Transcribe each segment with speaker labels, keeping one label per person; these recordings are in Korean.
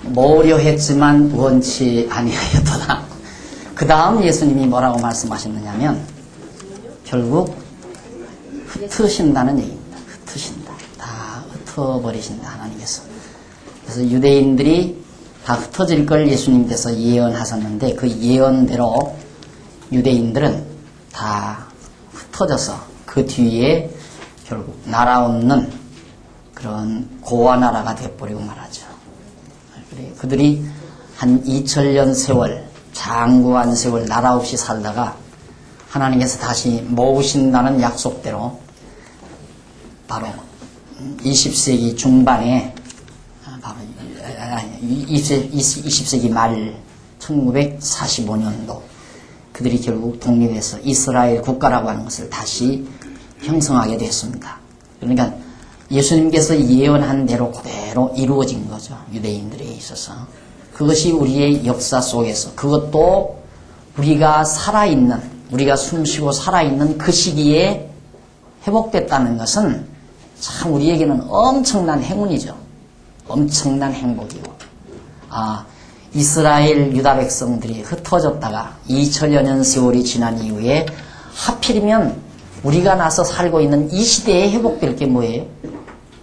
Speaker 1: 모으려 했지만 원치 아니하였도다. 그 다음 예수님이 뭐라고 말씀하셨느냐면 결국 흩으신다는 얘기입니다. 흩으신다. 다 흩어버리신다, 하나님께서. 그래서 유대인들이 다 흩어질 걸 예수님께서 예언하셨는데 그 예언대로 유대인들은 다 흩어져서 그 뒤에 결국 나라 없는 그런 고아 나라가 되어버리고 말하죠. 그들이 한 2000년 세월, 장구한 세월 나라 없이 살다가 하나님께서 다시 모으신다는 약속대로 바로 20세기 중반에, 바로 20세기 말 1945년도 그들이 결국 독립해서 이스라엘 국가라고 하는 것을 다시 형성하게 됐습니다. 그러니까 예수님께서 예언한 대로 그대로 이루어진 거죠. 유대인들에 있어서. 그것이 우리의 역사 속에서, 그것도 우리가 살아있는, 우리가 숨쉬고 살아있는 그 시기에 회복됐다는 것은 참 우리에게는 엄청난 행운이죠. 엄청난 행복이고. 이스라엘 유다 백성들이 흩어졌다가 2000여 년 세월이 지난 이후에 하필이면 우리가 나서 살고 있는 이 시대에 회복될 게 뭐예요?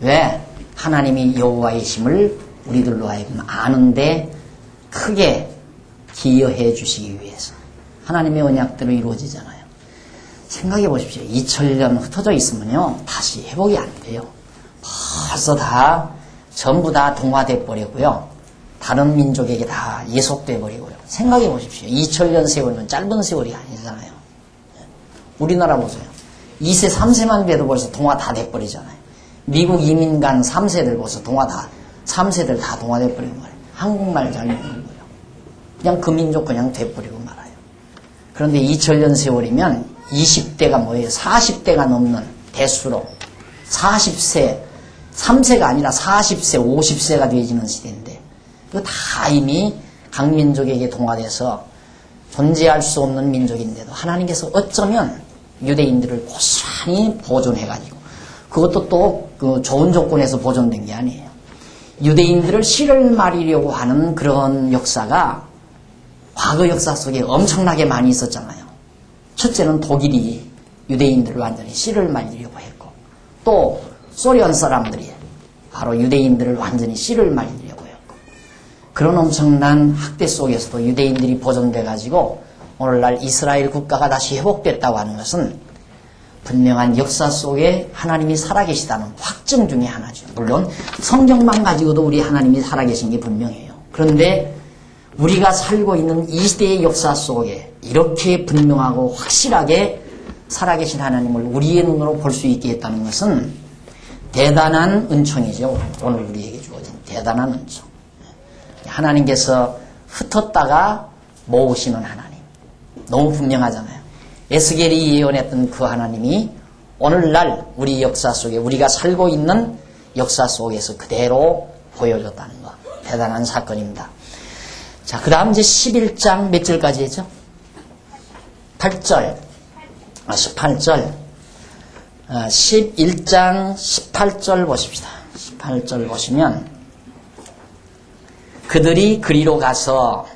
Speaker 1: 왜? 하나님이 여호와이심을 우리들로 하여금 아는데 크게 기여해 주시기 위해서 하나님의 언약대로 이루어지잖아요. 생각해 보십시오. 2000년 흩어져 있으면요 다시 회복이 안 돼요. 벌써 다 전부 다 동화돼 버리고요. 다른 민족에게 다 예속돼 버리고요. 생각해 보십시오. 2000년 세월은 짧은 세월이 아니잖아요. 우리나라 보세요. 2세, 3세만 돼도 벌써 동화 다 돼버리잖아요. 미국 이민 간 3세들 벌써 동화 다, 3세들 다 동화 돼버리는 거예요. 한국말 잘 모르는 거예요. 그냥 그 민족 그냥 돼버리고 말아요. 그런데 2000년 세월이면 20대가 뭐예요? 40대가 넘는 대수로 40세, 3세가 아니라 40세, 50세가 되어지는 시대인데 이거 다 이미 각 민족에게 동화돼서 존재할 수 없는 민족인데도 하나님께서 어쩌면 유대인들을 고스란히 보존해가지고 그것도 또 그 좋은 조건에서 보존된 게 아니에요. 유대인들을 씨를 말리려고 하는 그런 역사가 과거 역사 속에 엄청나게 많이 있었잖아요. 첫째는 독일이 유대인들을 완전히 씨를 말리려고 했고 또 소련 사람들이 바로 유대인들을 완전히 씨를 말리려고 했고 그런 엄청난 학대 속에서도 유대인들이 보존돼 가지고 오늘날 이스라엘 국가가 다시 회복됐다고 하는 것은 분명한 역사 속에 하나님이 살아계시다는 확증 중에 하나죠. 물론 성경만 가지고도 우리 하나님이 살아계신 게 분명해요. 그런데 우리가 살고 있는 이 시대의 역사 속에 이렇게 분명하고 확실하게 살아계신 하나님을 우리의 눈으로 볼 수 있게 했다는 것은 대단한 은총이죠. 오늘 우리에게 주어진 대단한 은총. 하나님께서 흩었다가 모으시는 하나님. 너무 분명하잖아요. 에스겔이 예언했던 그 하나님이 오늘날 우리 역사 속에 우리가 살고 있는 역사 속에서 그대로 보여줬다는 것. 대단한 사건입니다. 자, 그 다음 이제 11장 몇 절까지 했죠? 8절. 18절. 11장 18절 보십시다. 18절 보시면 그들이 그리로 가서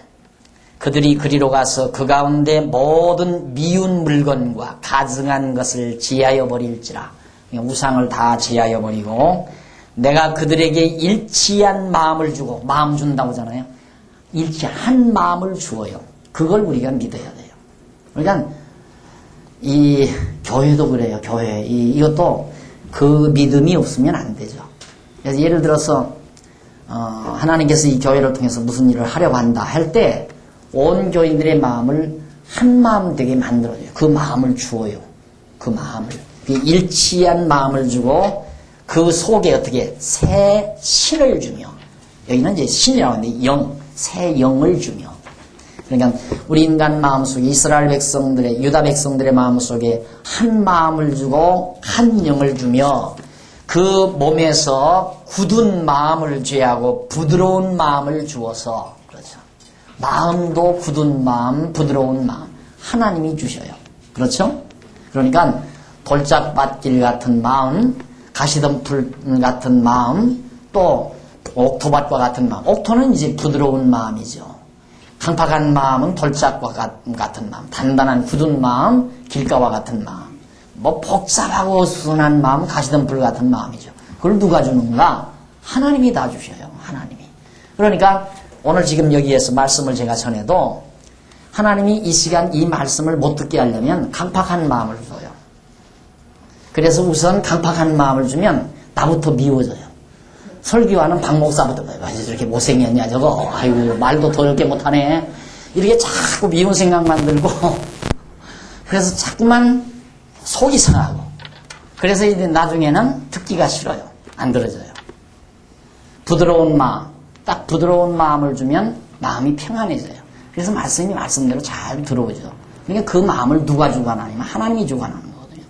Speaker 1: 그 가운데 모든 미운 물건과 가증한 것을 제하여 버릴지라. 우상을 다 제하여 버리고 내가 그들에게 일치한 마음을 주고 마음 준다고 하잖아요. 일치한 마음을 주어요. 그걸 우리가 믿어야 돼요. 그러니까 이 교회도 그래요. 교회 이것도 그 믿음이 없으면 안 되죠. 그래서 예를 들어서 하나님께서 이 교회를 통해서 무슨 일을 하려고 한다 할 때 온 교인들의 마음을 한 마음 되게 만들어줘요. 그 마음을 주어요. 그 마음을. 그 일치한 마음을 주고 그 속에 어떻게 새 신을 주며 여기는 이제 신이라고 하는데 새 영을 주며 그러니까 우리 인간 마음속에 이스라엘 백성들의 유다 백성들의 마음속에 한 마음을 주고 한 영을 주며 그 몸에서 굳은 마음을 제하고 부드러운 마음을 주어서 그렇죠. 마음도 굳은 마음, 부드러운 마음 하나님이 주셔요. 그렇죠? 그러니까 돌짝밭길 같은 마음, 가시덤불 같은 마음, 또 옥토밭과 같은 마음. 옥토는 이제 부드러운 마음이죠. 강팍한 마음은 돌짝과 같은 마음, 단단한 굳은 마음, 길가와 같은 마음. 뭐 복잡하고 순한 마음, 가시덤불 같은 마음이죠. 그걸 누가 주는가? 하나님이 다 주셔요. 하나님이. 그러니까 오늘 지금 여기에서 말씀을 제가 전해도 하나님이 이 시간 이 말씀을 못 듣게 하려면 강팍한 마음을 줘요. 그래서 우선 강팍한 마음을 주면 나부터 미워져요. 설교하는 박 목사부터 저렇게 못생겼냐 저거, 아이고 말도 더럽게 못하네, 이렇게 자꾸 미운 생각만 들고 그래서 자꾸만 속이 상하고, 그래서 이제 나중에는 듣기가 싫어요. 안 들어져요. 부드러운 마음, 딱 부드러운 마음을 주면 마음이 평안해져요. 그래서 말씀이 말씀대로 잘 들어오죠. 그러니까 그 마음을 누가 주관하냐면 하나님이 주관하는 거거든요.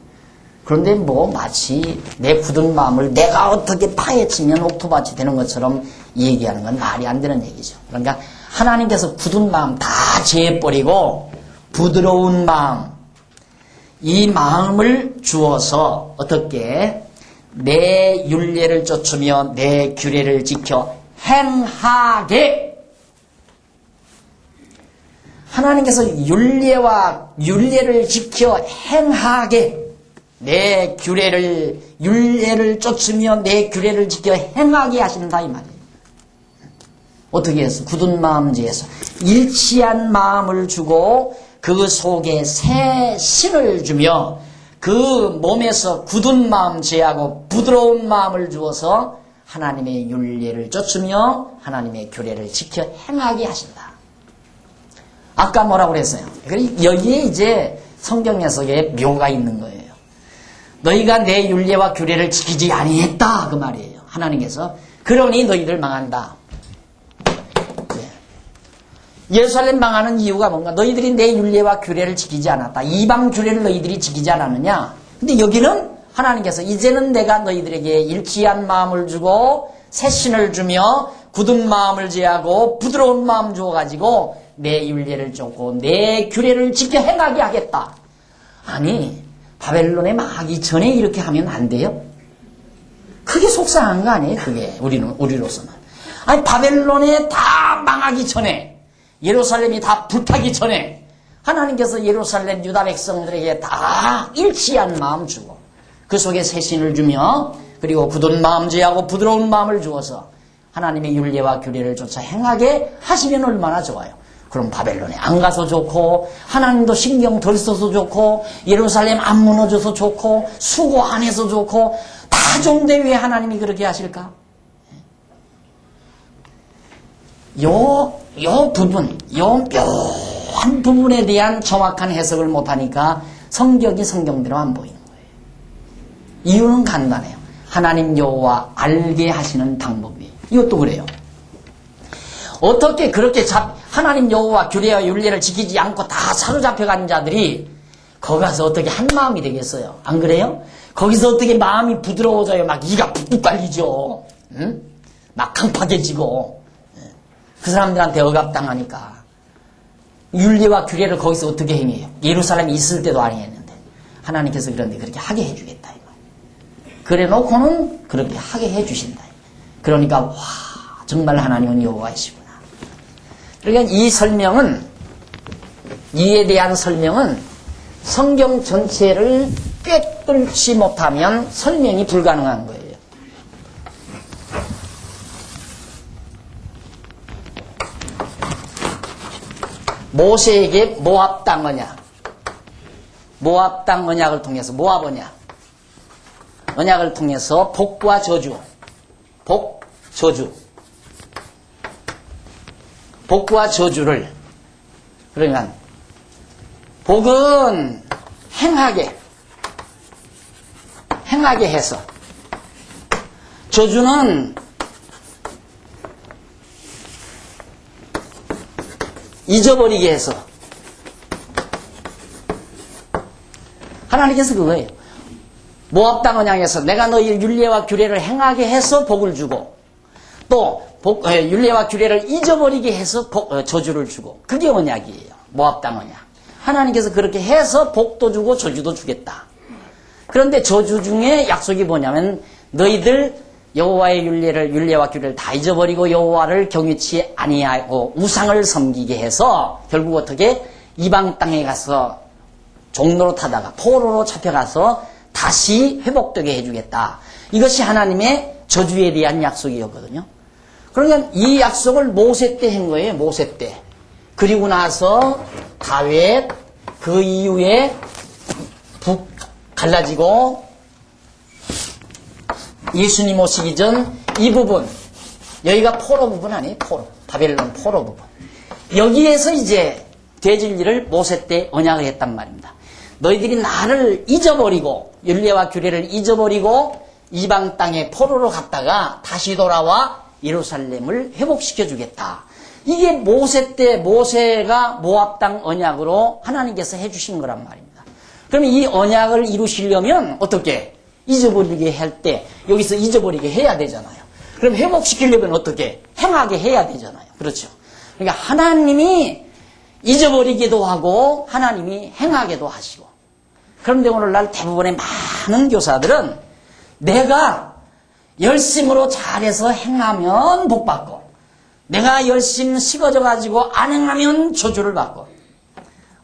Speaker 1: 그런데 뭐 마치 내 굳은 마음을 내가 어떻게 파헤치면 옥토밭이 되는 것처럼 얘기하는 건 말이 안 되는 얘기죠. 그러니까 하나님께서 굳은 마음 다 제해버리고 부드러운 마음, 이 마음을 주어서 어떻게 내 율례를 쫓으며 내 규례를 지켜 행하게, 하나님께서 율례를 지켜 행하게, 내 율례를 쫓으며 내 규례를 지켜 행하게 하신다 이 말이에요. 어떻게 해서? 굳은 마음지에서 일치한 마음을 주고 그 속에 새 신을 주며 그 몸에서 굳은 마음 제하고 부드러운 마음을 주어서 하나님의 율례를 쫓으며 하나님의 규례를 지켜 행하게 하신다. 아까 뭐라고 그랬어요? 여기에 이제 성경 해석에 묘가 있는 거예요. 너희가 내 율례와 규례를 지키지 아니했다 그 말이에요. 하나님께서 그러니 너희들 망한다. 예루살렘 망하는 이유가 뭔가? 너희들이 내 율례와 규례를 지키지 않았다. 이방 규례를 너희들이 지키지 않았느냐? 근데 여기는 하나님께서 이제는 내가 너희들에게 일치한 마음을 주고 새 신을 주며 굳은 마음을 제하고 부드러운 마음 주어가지고 내 율례를 쫓고 내 규례를 지켜 행하게 하겠다. 아니, 바벨론에 망하기 전에 이렇게 하면 안 돼요? 그게 속상한 거 아니에요? 그게 우리로서는. 아니, 바벨론에 다 망하기 전에, 예루살렘이 다 불타기 전에 하나님께서 예루살렘 유다 백성들에게 다 일치한 마음 주고 그 속에 새 신을 주며 그리고 굳은 마음 제하고 부드러운 마음을 주어서 하나님의 율례와 규례를 쫓아 행하게 하시면 얼마나 좋아요. 그럼 바벨론에 안 가서 좋고 하나님도 신경 덜 써서 좋고 예루살렘 안 무너져서 좋고 수고 안 해서 좋고 다 좋은데 왜 하나님이 그렇게 하실까? 요 부분, 요 묘한 부분에 대한 정확한 해석을 못하니까 성경이 성경대로 안 보이는 거예요. 이유는 간단해요. 하나님 여호와 알게 하시는 방법이에요. 이것도 그래요. 어떻게 그렇게 하나님 여호와 규례와 율례를 지키지 않고 다 사로잡혀간 자들이 거기 가서 어떻게 한 마음이 되겠어요? 안 그래요? 거기서 어떻게 마음이 부드러워져요? 막 이가 푹푹 깔리죠. 응? 막 강팍해지고 그 사람들한테 억압당하니까. 율례와 규례를 거기서 어떻게 행해요? 예루살렘에 있을 때도 아니었는데 하나님께서 그런데 그렇게 하게 해주겠다. 그래 놓고는 그렇게 하게 해주신다. 그러니까 와, 정말 하나님은 여호와이시구나. 그러니까 이에 대한 설명은 성경 전체를 꿰뚫지 못하면 설명이 불가능한 거예요. 모세에게 모압 땅 언약을 통해서 모압 언약을 통해서 복과 저주, 복과 저주를, 그러니까 복은 행하게 해서, 저주는 잊어버리게 해서. 하나님께서 그거예요. 모압 땅 언약에서 내가 너희 율례와 규례를 행하게 해서 복을 주고, 또 율례와 규례를 잊어버리게 해서 저주를 주고, 그게 언약이에요. 모압 땅 언약. 하나님께서 그렇게 해서 복도 주고 저주도 주겠다. 그런데 저주 중에 약속이 뭐냐면 너희들 여호와의 율례와 규례를 다 잊어버리고 여호와를 경유치 아니하고 우상을 섬기게 해서 결국 어떻게 이방 땅에 가서 종로로 타다가 포로로 잡혀가서 다시 회복되게 해주겠다. 이것이 하나님의 저주에 대한 약속이었거든요. 그러니까 이 약속을 모세 때 한 거예요. 모세 때. 그리고 나서 다윗, 그 이후에 북 갈라지고 예수님 오시기 전 이 부분, 여기가 포로 부분 아니에요? 포로. 바벨론 포로 부분. 여기에서 이제 되질 일을 모세 때 언약을 했단 말입니다. 너희들이 나를 잊어버리고 율례와 규례를 잊어버리고 이방 땅에 포로로 갔다가 다시 돌아와 예루살렘을 회복시켜 주겠다. 이게 모세 때 모세가 모압 땅 언약으로 하나님께서 해주신 거란 말입니다. 그러면 이 언약을 이루시려면 어떻게? 잊어버리게 할 때 여기서 잊어버리게 해야 되잖아요. 그럼 회복시키려면 어떻게? 행하게 해야 되잖아요. 그렇죠? 그러니까 하나님이 잊어버리기도 하고 하나님이 행하게도 하시고. 그런데 오늘날 대부분의 많은 교사들은 내가 열심으로 잘해서 행하면 복받고 내가 열심히 식어져가지고 안 행하면 저주를 받고.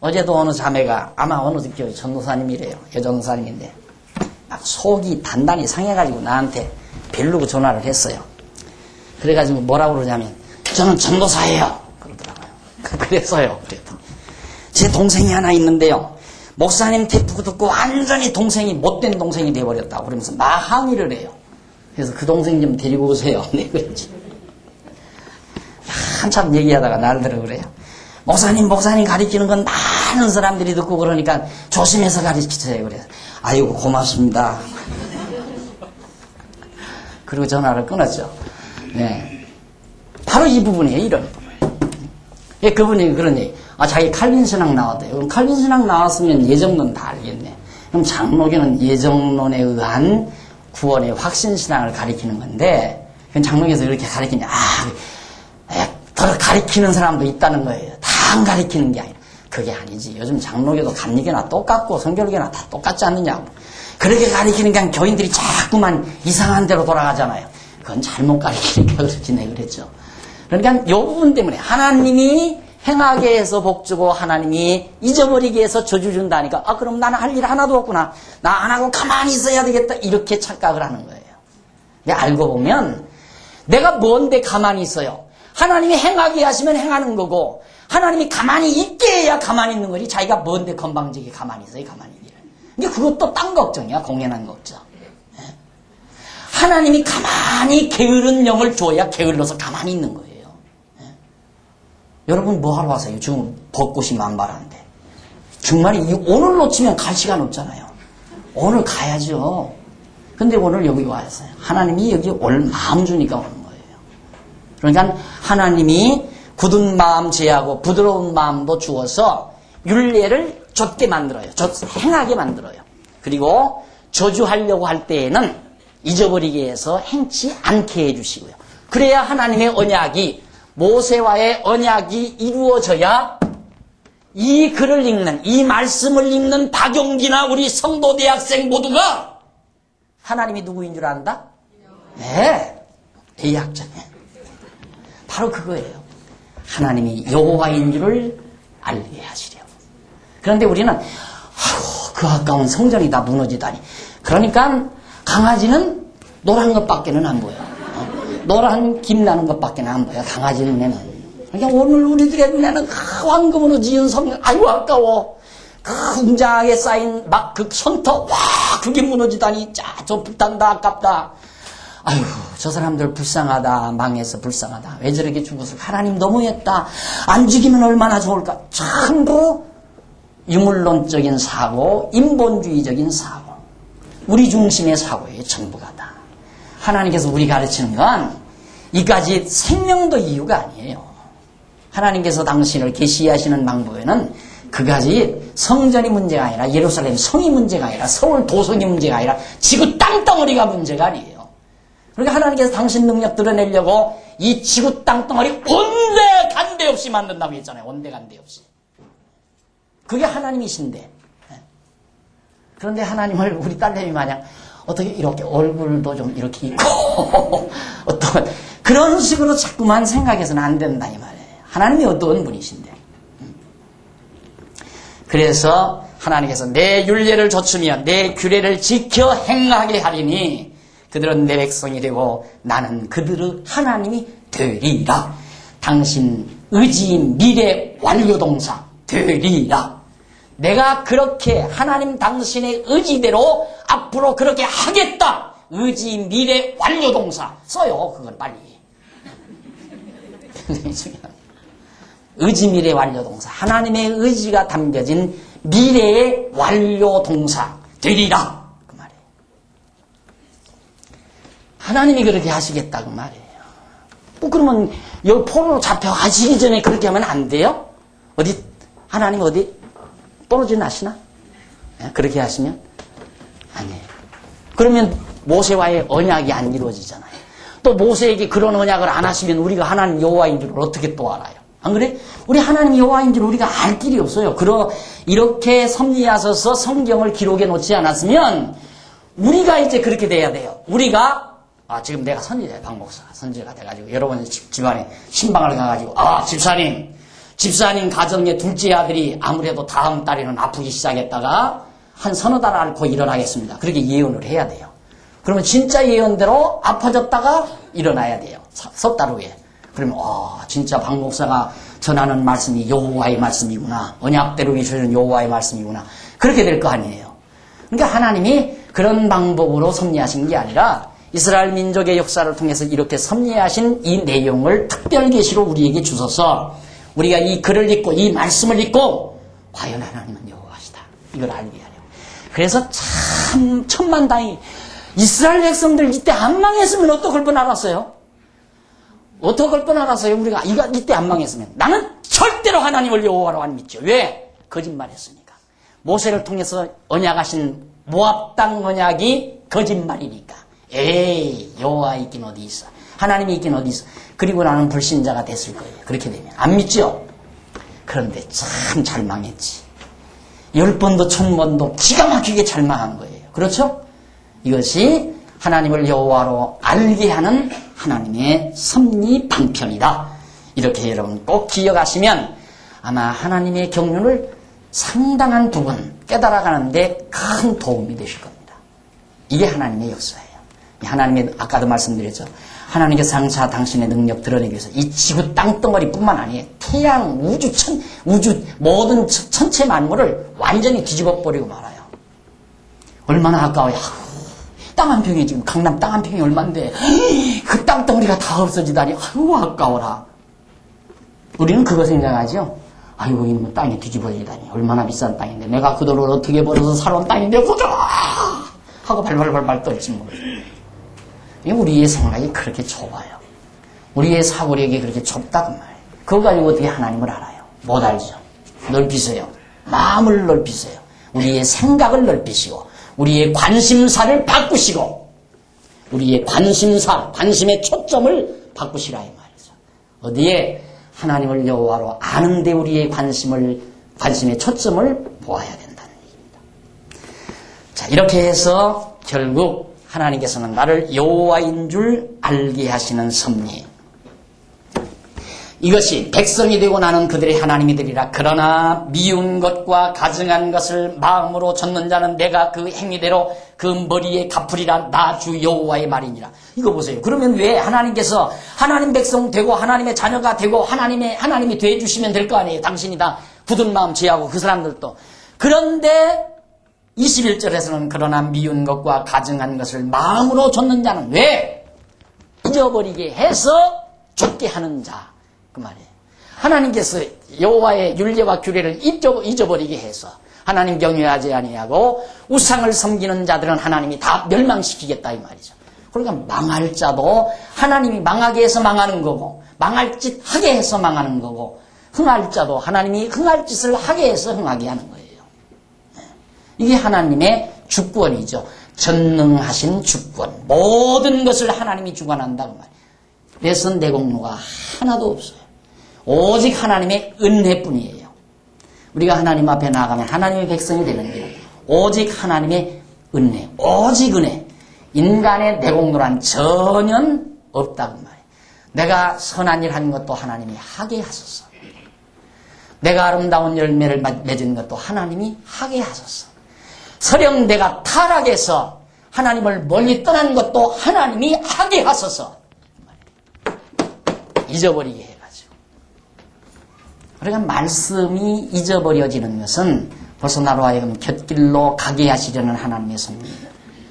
Speaker 1: 어제도 어느 자매가 아마 어느 교회 전도사님이래요. 여전도사님인데 막 속이 단단히 상해가지고 나한테 벨르고 전화를 했어요. 그래가지고 뭐라고 그러냐면 저는 전도사예요. 그러더라고요. 그래서요. 그랬더니 제 동생이 하나 있는데요. 목사님 태프 듣고 완전히 동생이 못된 동생이 돼버렸다고 그러면서 막 항의를 해요. 그래서 그 동생 좀 데리고 오세요. 네, 그렇지. 한참 얘기하다가 날들어 그래요. 목사님 가르치는 건 많은 사람들이 듣고 그러니까 조심해서 가르치세요. 그래서 아이고 고맙습니다. 그리고 전화를 끊었죠. 네. 바로 이 부분이에요. 이런 부분. 예, 그분이 그런 얘기. 자기 칼빈 신학 나왔대요. 그럼 칼빈 신학 나왔으면 예정론 다 알겠네. 그럼 장로교는 예정론에 의한 구원의 확신 신앙을 가리키는 건데, 장로교에서 이렇게 가리키냐? 더 가리키는 사람도 있다는 거예요. 다 안 가리키는 게 아니라. 그게 아니지. 요즘 장로교도 감리교나 똑같고 성결교나 다 똑같지 않느냐고. 그렇게 가리키는 게 아니라 교인들이 자꾸만 이상한 대로 돌아가잖아요. 그건 잘못 가리키니까 그렇지, 내 그랬죠. 그러니까 이 부분 때문에 하나님이 행하게 해서 복 주고 하나님이 잊어버리게 해서 저주 준다니까 그럼 나는 할 일 하나도 없구나. 나 안 하고 가만히 있어야 되겠다. 이렇게 착각을 하는 거예요. 근데 알고 보면 내가 뭔데 가만히 있어요. 하나님이 행하게 하시면 행하는 거고 하나님이 가만히 있게 해야 가만히 있는 거지. 자기가 뭔데 건방지게 가만히 있어요. 가만히 있는 근데 그것도 딴 걱정이야. 공연한 걱정. 하나님이 가만히 게으른 영을 줘야 게을러서 가만히 있는 거예요. 여러분 뭐 하러 와서요? 지금 벚꽃이 만발한데. 정말 오늘 놓치면 갈 시간 없잖아요. 오늘 가야죠. 근데 오늘 여기 와서요. 하나님이 여기 올 마음 주니까 오는 거예요. 그러니까 하나님이 굳은 마음 제하고 부드러운 마음도 주어서 율례를 좇게 만들어요. 행하게 만들어요. 그리고 저주하려고 할 때에는 잊어버리게 해서 행치 않게 해주시고요. 그래야 하나님의 언약이 모세와의 언약이 이루어져야 이 글을 읽는 이 말씀을 읽는 박용기나 우리 성도 대학생 모두가 하나님이 누구인 줄 안다? 네. 대약점에 바로 그거예요. 하나님이 여호와인 줄을 알게 하시려고. 그런데 우리는 그 아까운 성전이 다 무너지다니. 그러니까 강아지는 노란 것밖에는 안 보여. 노란 김 나는 것밖에는 안 보여. 강아지 눈에는. 그러니까 오늘 우리들의 눈에는 황금으로 지은 성전, 아이고 아까워. 그 웅장하게 쌓인 막 그 손터, 와 그게 무너지다니. 저 불탄다 아깝다. 아이고 저 사람들 불쌍하다. 망해서 불쌍하다. 왜 저렇게 죽었어. 하나님 너무했다. 안 죽이면 얼마나 좋을까. 전부 유물론적인 사고, 인본주의적인 사고, 우리 중심의 사고예요. 전부가 다. 하나님께서 우리 가르치는 건 이까지 생명도 이유가 아니에요. 하나님께서 당신을 계시하시는 방법에는 그까지 성전이 문제가 아니라 예루살렘 성이 문제가 아니라 서울 도성이 문제가 아니라 지구 땅덩어리가 문제가 아니에요. 그러니까 하나님께서 당신 능력 드러내려고 이 지구 땅덩어리 온데 간데 없이 만든다고 했잖아요. 온데 간데 없이. 그게 하나님이신데. 그런데 하나님을 우리 딸내미 마냥 어떻게 이렇게 얼굴도 좀 이렇게 있고 어떤 그런 식으로 자꾸만 생각해서는 안 된다 이 말이에요. 하나님이 어떤 분이신데. 그래서 하나님께서 내 율례를 좇으며 내 규례를 지켜 행하게 하리니 그들은 내 백성이 되고 나는 그들의 하나님이 되리라. 당신 의지인 미래 완료동사 되리라. 내가 그렇게 하나님 당신의 의지대로 앞으로 그렇게 하겠다. 의지인 미래 완료동사 써요. 그걸 빨리. 의지 미래 완료동사. 하나님의 의지가 담겨진 미래의 완료동사 되리라. 그 말이에요. 하나님이 그렇게 하시겠다. 그 말이에요. 뭐 그러면 여기 포로로 잡혀가시기 전에 그렇게 하면 안 돼요? 어디 하나님 어디 떨어지 나시나? 그렇게 하시면 아니에요. 그러면 모세와의 언약이 안 이루어지잖아요. 또 모세에게 그런 언약을 안 하시면 우리가 하나님 여호와인 줄 어떻게 또 알아요? 안 그래? 우리 하나님 여호와인 줄 우리가 알 길이 없어요. 이렇게 섭리하셔서 성경을 기록해 놓지 않았으면 우리가 이제 그렇게 돼야 돼요. 우리가 지금 내가 선지자예요. 박목사 선지자가 돼가지고 여러분 집안에 신방을 가가지고 집사님 가정의 둘째 아들이 아무래도 다음 달에는 아프기 시작했다가 한 서너 달 앓고 일어나겠습니다. 그렇게 예언을 해야 돼요. 그러면 진짜 예언대로 아파졌다가 일어나야 돼요. 석 달 후에. 그러면 진짜 박 목사가 전하는 말씀이 여호와의 말씀이구나. 언약대로 이루어지는 여호와의 말씀이구나. 그렇게 될 거 아니에요. 그러니까 하나님이 그런 방법으로 섭리하신 게 아니라 이스라엘 민족의 역사를 통해서 이렇게 섭리하신 이 내용을 특별 계시로 우리에게 주셔서 우리가 이 글을 읽고 이 말씀을 읽고 과연 하나님은 여호와시다. 이걸 알게 하려고. 그래서 참 천만다행히 이스라엘 백성들 이때 안 망했으면 어떡할 뻔 알았어요? 어떡할 뻔 알았어요? 우리가 이때 안 망했으면. 나는 절대로 하나님을 여호와로 안 믿죠. 왜? 거짓말했으니까. 모세를 통해서 언약하신 모압 땅 언약이 거짓말이니까. 에이 여호와 있긴 어디 있어. 하나님이 있긴 어디 있어. 그리고 나는 불신자가 됐을 거예요. 그렇게 되면. 안 믿죠? 그런데 참 잘 망했지. 10번도 1000번도 기가 막히게 잘 망한 거예요. 그렇죠? 이것이 하나님을 여호와로 알게 하는 하나님의 섭리 방편이다. 이렇게 여러분 꼭 기억하시면 아마 하나님의 경륜을 상당한 부분 깨달아가는데 큰 도움이 되실 겁니다. 이게 하나님의 역사예요. 하나님의 아까도 말씀드렸죠. 하나님께서 장차 당신의 능력 드러내기 위해서 이 지구 땅덩어리뿐만 아니에요. 태양, 우주 모든 천체 만물을 완전히 뒤집어 버리고 말아요. 얼마나 아까워요. 땅 한 평이 지금 강남 땅 한 평이 얼만데 그 땅덩어리가 다 없어지다니 아이고 아까워라. 우리는 그거 생각하죠. 아이고 이놈의 땅이 뒤집어지다니 얼마나 비싼 땅인데 내가 그 돈을 어떻게 벌어서 살아온 땅인데 그저 하고 발발발발 떨지 모르죠. 우리의 생각이 그렇게 좁아요. 우리의 사고력이 그렇게 좁다고 말이에요. 그거 가지고 어떻게 하나님을 알아요? 못 알죠. 넓히세요. 마음을 넓히세요. 우리의 생각을 넓히시고 우리의 관심사를 바꾸시고 우리의 관심의 초점을 바꾸시라 이 말이죠. 어디에? 하나님을 여호와로 아는데 우리의 관심의 초점을 보아야 된다는 얘기입니다. 자, 이렇게 해서 결국 하나님께서는 나를 여호와인 줄 알게 하시는 섭리. 이것이 백성이 되고 나는 그들의 하나님이 되리라. 그러나 미운 것과 가증한 것을 마음으로 좇는 자는 내가 그 행위대로 그 머리에 갚으리라. 나 주 여호와의 말이니라. 이거 보세요. 그러면 왜 하나님께서 하나님 백성 되고 하나님의 자녀가 되고 하나님이 되어주시면 될 거 아니에요. 당신이 다 굳은 마음 지하고 그 사람들도. 그런데 21절에서는 그러나 미운 것과 가증한 것을 마음으로 좇는 자는 왜? 잊어버리게 해서 죽게 하는 자. 그 말이에요. 하나님께서 여호와의 율례와 규례를 잊어버리게 해서 하나님 경외하지 아니하고 우상을 섬기는 자들은 하나님이 다 멸망시키겠다 이 말이죠. 그러니까 망할 자도 하나님이 망하게 해서 망하는 거고 망할 짓 하게 해서 망하는 거고 흥할 자도 하나님이 흥할 짓을 하게 해서 흥하게 하는 거예요. 이게 하나님의 주권이죠. 전능하신 주권. 모든 것을 하나님이 주관한다고 말이에요. 그래서 내공로가 하나도 없어요. 오직 하나님의 은혜뿐이에요. 우리가 하나님 앞에 나아가면 하나님의 백성이 되는 길 오직 하나님의 은혜, 오직 은혜. 인간의 내공노란 전혀 없다고 말이에요. 내가 선한 일 한 것도 하나님이 하게 하소서. 내가 아름다운 열매를 맺은 것도 하나님이 하게 하소서. 설령 내가 타락해서 하나님을 멀리 떠난 것도 하나님이 하게 하소서. 잊어버리게 해가지고. 그러니까 말씀이 잊어버려지는 것은 벌써 나로 하여금 곁길로 가게 하시려는 하나님의 섭리입니다.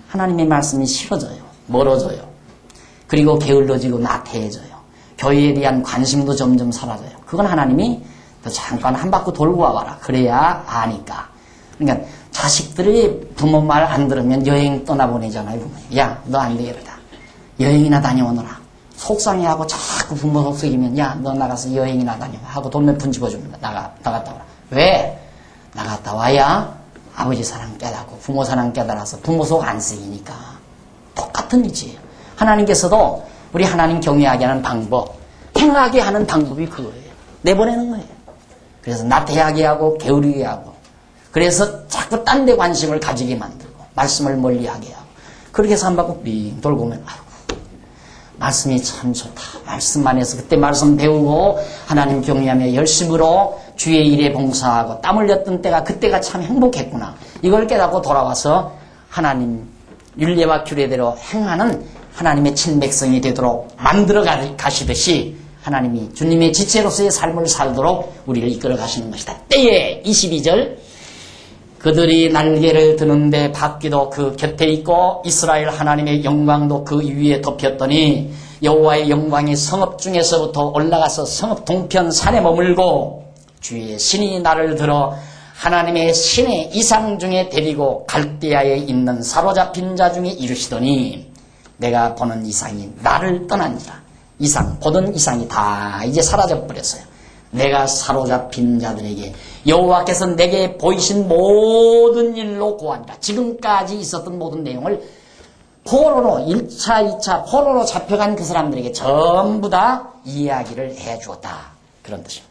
Speaker 1: 하나님의 말씀이 싫어져요. 멀어져요. 그리고 게을러지고 나태해져요. 교회에 대한 관심도 점점 사라져요. 그건 하나님이 잠깐 한 바퀴 돌고 와봐라. 그래야 아니까. 그러니까 자식들이 부모 말 안 들으면 여행 떠나보내잖아요. 부모님. 야, 너 안 되겠다. 여행이나 다녀오너라. 속상해하고 자꾸 부모 속삭이면 야, 너 나가서 여행이나 다녀 하고 돈 몇 푼 집어줍니다. 나갔다 오라. 왜? 나갔다 와야 아버지 사랑 깨닫고 부모 사랑 깨달아서 부모 속 안 쓰이니까. 똑같은 일이에요. 하나님께서도 우리 하나님 경외하게 하는 방법, 행하게 하는 방법이 그거예요. 내보내는 거예요. 그래서 나태하게 하고 게으르게 하고 그래서 자꾸 딴 데 관심을 가지게 만들고 말씀을 멀리하게 하고 그렇게 해서 한 바퀴 빙 돌고 오면 아이고 말씀이 참 좋다. 말씀만 해서 그때 말씀 배우고 하나님 경외하며 열심으로 주의 일에 봉사하고 땀 흘렸던 때가 그때가 참 행복했구나. 이걸 깨닫고 돌아와서 하나님 율례와 규례대로 행하는 하나님의 친백성이 되도록 만들어 가시듯이 하나님이 주님의 지체로서의 삶을 살도록 우리를 이끌어 가시는 것이다. 때에 22절 그들이 날개를 드는데 바퀴도 그 곁에 있고 이스라엘 하나님의 영광도 그 위에 덮였더니 여호와의 영광이 성읍 중에서부터 올라가서 성읍 동편 산에 머물고 주의 신이 나를 들어 하나님의 신의 이상 중에 데리고 갈대아에 있는 사로잡힌 자 중에 이르시더니 내가 보는 이상이 나를 떠난지라. 이상, 보던 이상이 다 이제 사라져버렸어요. 내가 사로잡힌 자들에게 여호와께서 내게 보이신 모든 일로 고하니라. 지금까지 있었던 모든 내용을 포로로 1차, 2차 포로로 잡혀간 그 사람들에게 전부 다 이야기를 해주었다. 그런 뜻입니다.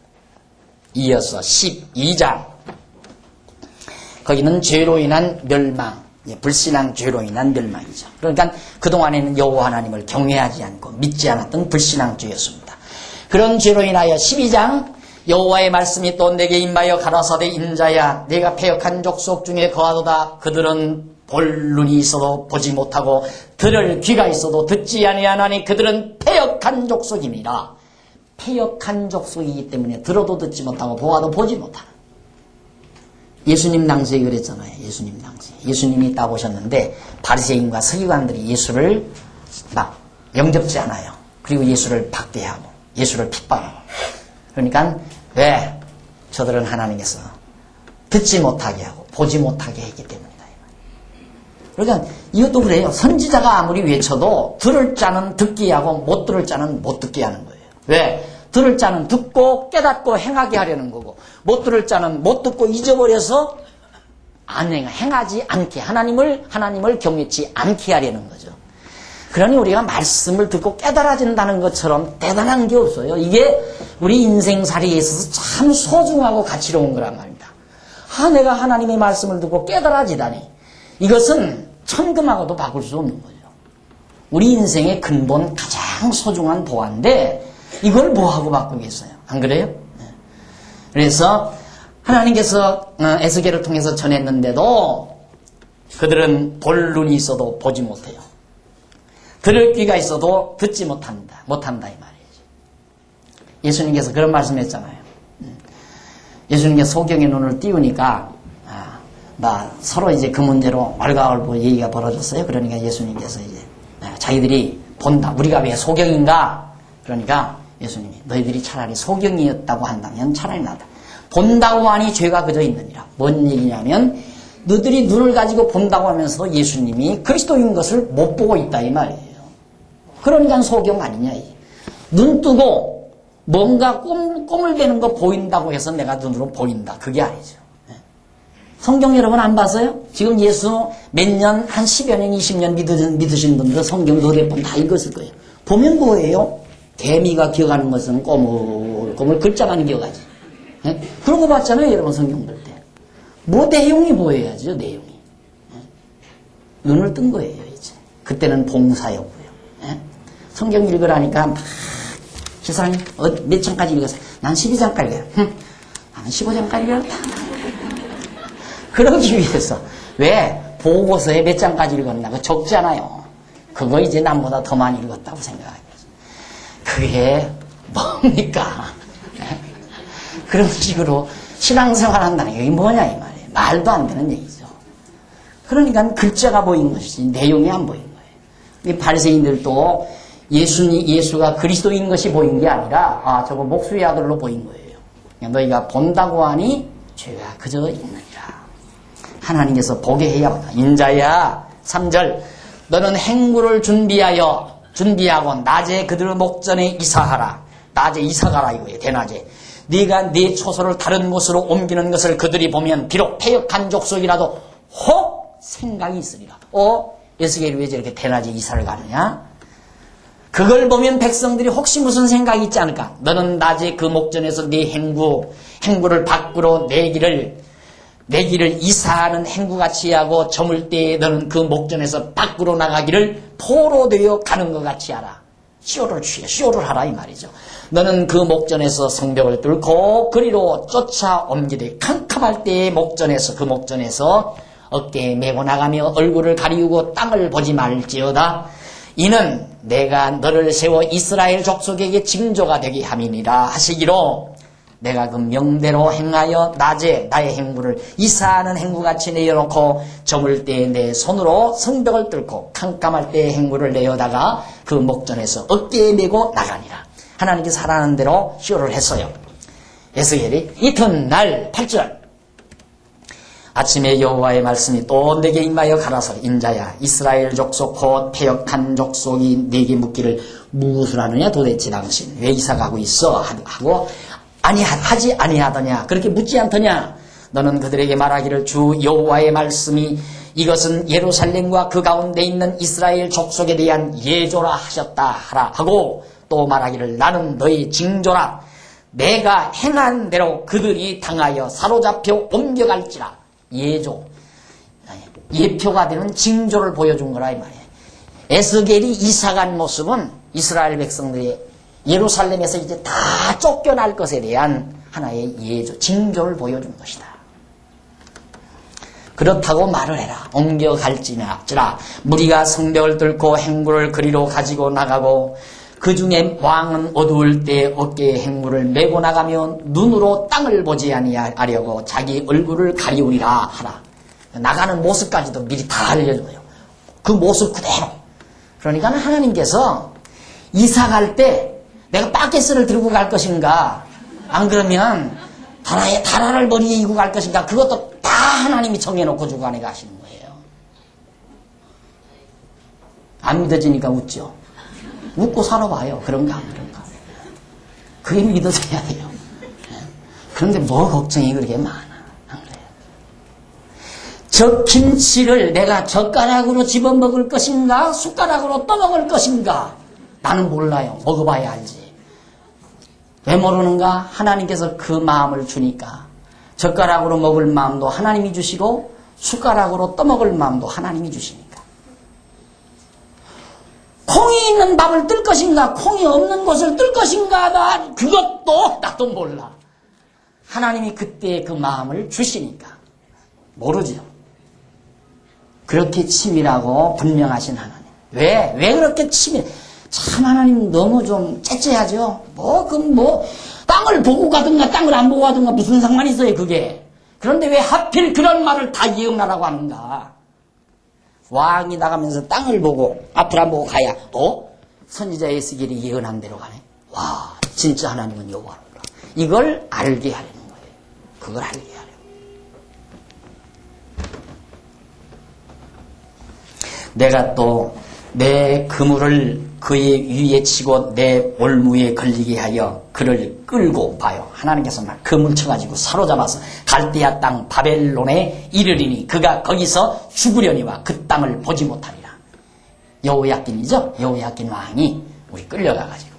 Speaker 1: 이어서 12장 거기는 죄로 인한 멸망, 불신앙 죄로 인한 멸망이죠. 그러니까 그동안에는 여호와 하나님을 경외하지 않고 믿지 않았던 불신앙 죄였습니다. 그런 죄로 인하여 12장 여호와의 말씀이 또 내게 임하여 가라사대 인자야 내가 패역한 족속 중에 거하도다. 그들은 볼 눈이 있어도 보지 못하고 들을 귀가 있어도 듣지 아니하나니 그들은 패역한 족속입니다. 패역한 족속이기 때문에 들어도 듣지 못하고 보아도 보지 못하는. 예수님 당시에 그랬잖아요. 예수님 당시에. 예수님이 딱 오셨는데 바리새인과 서기관들이 예수를 막 영접지 않아요. 그리고 예수를 박대하고 예수를 핍박하고. 그러니까 왜? 저들은 하나님께서 듣지 못하게 하고 보지 못하게 했기 때문이다. 그러니까 이것도 그래요. 선지자가 아무리 외쳐도 들을 자는 듣게 하고 못 들을 자는 못 듣게 하는 거예요. 왜? 들을 자는 듣고 깨닫고 행하게 하려는 거고 못 들을 자는 못 듣고 잊어버려서 행하지 않게 하나님을 경외치 않게 하려는 거죠. 그러니 우리가 말씀을 듣고 깨달아진다는 것처럼 대단한 게 없어요. 이게 우리 인생살이에 있어서 참 소중하고 가치로운 거란 말입니다. 내가 하나님의 말씀을 듣고 깨달아지다니 이것은 천금하고도 바꿀 수 없는 거죠. 우리 인생의 근본 가장 소중한 보안인데 이걸 뭐하고 바꾸겠어요? 안 그래요? 네. 그래서 하나님께서 에스겔을 통해서 전했는데도 그들은 볼 눈이 있어도 보지 못해요. 들을 귀가 있어도 듣지 못한다 이 말이죠. 예수님께서 그런 말씀했잖아요. 예수님께서 소경의 눈을 띄우니까 서로 이제 그 문제로 왈가왈부 얘기가 벌어졌어요. 그러니까 예수님께서 이제 자기들이 본다. 우리가 왜 소경인가? 그러니까 예수님이 너희들이 차라리 소경이었다고 한다면 차라리 낫다. 본다고 하니 죄가 그저 있느니라. 뭔 얘기냐면 너희들이 눈을 가지고 본다고 하면서도 예수님이 그리스도인 것을 못 보고 있다 이 말이에요. 그러니까 소경 아니냐. 눈 뜨고 뭔가 꼬물대는 거 보인다고 해서 내가 눈으로 보인다. 그게 아니죠. 성경 여러분 안 봤어요? 지금 예수 몇 년, 한 10여 년, 20년 믿으신 분들은 성경 너댓 번 다 읽었을 거예요. 보면 뭐예요? 개미가 기어가는 것은 꼬물꼬물 글자만 기어가지. 그런 거 봤잖아요, 여러분 성경 볼 때. 내용이 보여야죠, 내용이. 눈을 뜬 거예요, 이제. 그때는 봉사였고요. 예? 성경 읽으라니까 막 기사님 몇 장까지 읽었어요? 난 12장까지 읽어요. 난 15장까지 읽었다. 그러기 위해서 왜? 보고서에 몇 장까지 읽었나? 그거 적잖아요. 그거 이제 남보다 더 많이 읽었다고 생각해요. 그게 뭡니까? 그런 식으로 신앙생활 한다는 게 뭐냐 이 말이에요. 말도 안 되는 얘기죠. 그러니까 글자가 보인 것이지 내용이 안 보인 거예요. 이 바리새인들도 예수가 그리스도인 것이 보인 게 아니라 저거 목수의 아들로 보인 거예요. 너희가 본다고 하니 죄가 그저 있느니라. 하나님께서 보게 해야 한다. 인자야 3절 너는 행구를 준비하고 낮에 그들의 목전에 이사하라. 낮에 이사가라 이거예요. 대낮에. 네가 네 초소를 다른 곳으로 옮기는 것을 그들이 보면 비록 패역한 족속이라도 혹 생각이 있으리라. 에스겔이 왜 저렇게 대낮에 이사를 가느냐? 그걸 보면 백성들이 혹시 무슨 생각이 있지 않을까? 너는 낮에 그 목전에서 네 행구를 밖으로 내 길을 이사하는 행구같이 하고 저물 때에 너는 그 목전에서 밖으로 나가기를 포로 되어 가는 것 같이 하라. 쇼를 하라 이 말이죠. 너는 그 목전에서 성벽을 뚫고 그리로 쫓아 옮기되 캄캄할 때의 그 목전에서 어깨에 메고 나가며 얼굴을 가리우고 땅을 보지 말지어다. 이는 내가 너를 세워 이스라엘 족속에게 징조가 되게 함이니라 하시기로 내가 그 명대로 행하여 낮에 나의 행구를 이사하는 행구같이 내어놓고 저물 때에 내 손으로 성벽을 뚫고 캄캄할 때의 행구를 내어다가 그 목전에서 어깨에 메고 나가니라. 하나님께서 하라는 대로 쇼를 했어요. 에스겔이 이튿날 8절 아침에 여호와의 말씀이 또 내게 임하여 가라서 인자야 이스라엘 족속 곧 패역한 족속이 내게 묻기를 무엇을 하느냐 도대체 당신 왜 이사가고 있어 하고 하지 아니하더냐 그렇게 묻지 않더냐 너는 그들에게 말하기를 주 여호와의 말씀이 이것은 예루살렘과 그 가운데 있는 이스라엘 족속에 대한 예조라 하셨다 하라 하고 또 말하기를 나는 너의 징조라 내가 행한 대로 그들이 당하여 사로잡혀 옮겨갈지라. 예조 예표가 되는 징조를 보여준 거라 이 말이에요. 에스겔이 이사간 모습은 이스라엘 백성들이 예루살렘에서 이제 다 쫓겨날 것에 대한 하나의 예조, 징조를 보여준 것이다. 그렇다고 말을 해라. 옮겨갈지라. 무리가 성벽을 뚫고 행구를 그리로 가지고 나가고 그 중에 왕은 어두울 때 어깨에 행구를 메고 나가며 눈으로 땅을 보지 아니하려고 자기 얼굴을 가리우리라 하라. 나가는 모습까지도 미리 다 알려줘요. 그 모습 그대로. 그러니까 하나님께서 이사 갈 때 내가 바켓을 들고 갈 것인가 안 그러면 다라를 머리에 이고 갈 것인가 그것도 다 하나님이 정해놓고 주고 안에 가시는 거예요. 안 믿어지니까 웃죠. 웃고 살아봐요. 그런가 안 그런가. 그게 믿어져야 돼요. 그런데 뭐 걱정이 그렇게 많아. 안 그래요. 저 김치를 내가 젓가락으로 집어먹을 것인가 숟가락으로 떠먹을 것인가 나는 몰라요. 먹어봐야 알지. 왜 모르는가? 하나님께서 그 마음을 주니까 젓가락으로 먹을 마음도 하나님이 주시고 숟가락으로 떠먹을 마음도 하나님이 주시니까 콩이 있는 밥을 뜰 것인가 콩이 없는 곳을 뜰 것인가 그것도 나도 몰라. 하나님이 그때 그 마음을 주시니까 모르죠. 그렇게 치밀하고 분명하신 하나님. 왜 그렇게 참 하나님 너무 좀 째째하죠. 땅을 보고 가든가 땅을 안 보고 가든가 무슨 상관이 있어요 그게. 그런데 왜 하필 그런 말을 다 예언하라고 하는가. 왕이 나가면서 땅을 보고 앞을 안 보고 가야 선지자 에스겔이 예언한 대로 가네. 와 진짜 하나님은 여호와로라. 이걸 알게 하려는 거예요. 그걸 알게 하려고. 내가 또 내 그물을 그의 위에 치고 내 올무에 걸리게 하여 그를 끌고 봐요. 하나님께서 막 그물 쳐가지고 사로잡아서 갈대아 땅 바벨론에 이르리니 그가 거기서 죽으려니와 그 땅을 보지 못하리라. 여호야긴이죠. 여호야긴 왕이 우리 끌려가가지고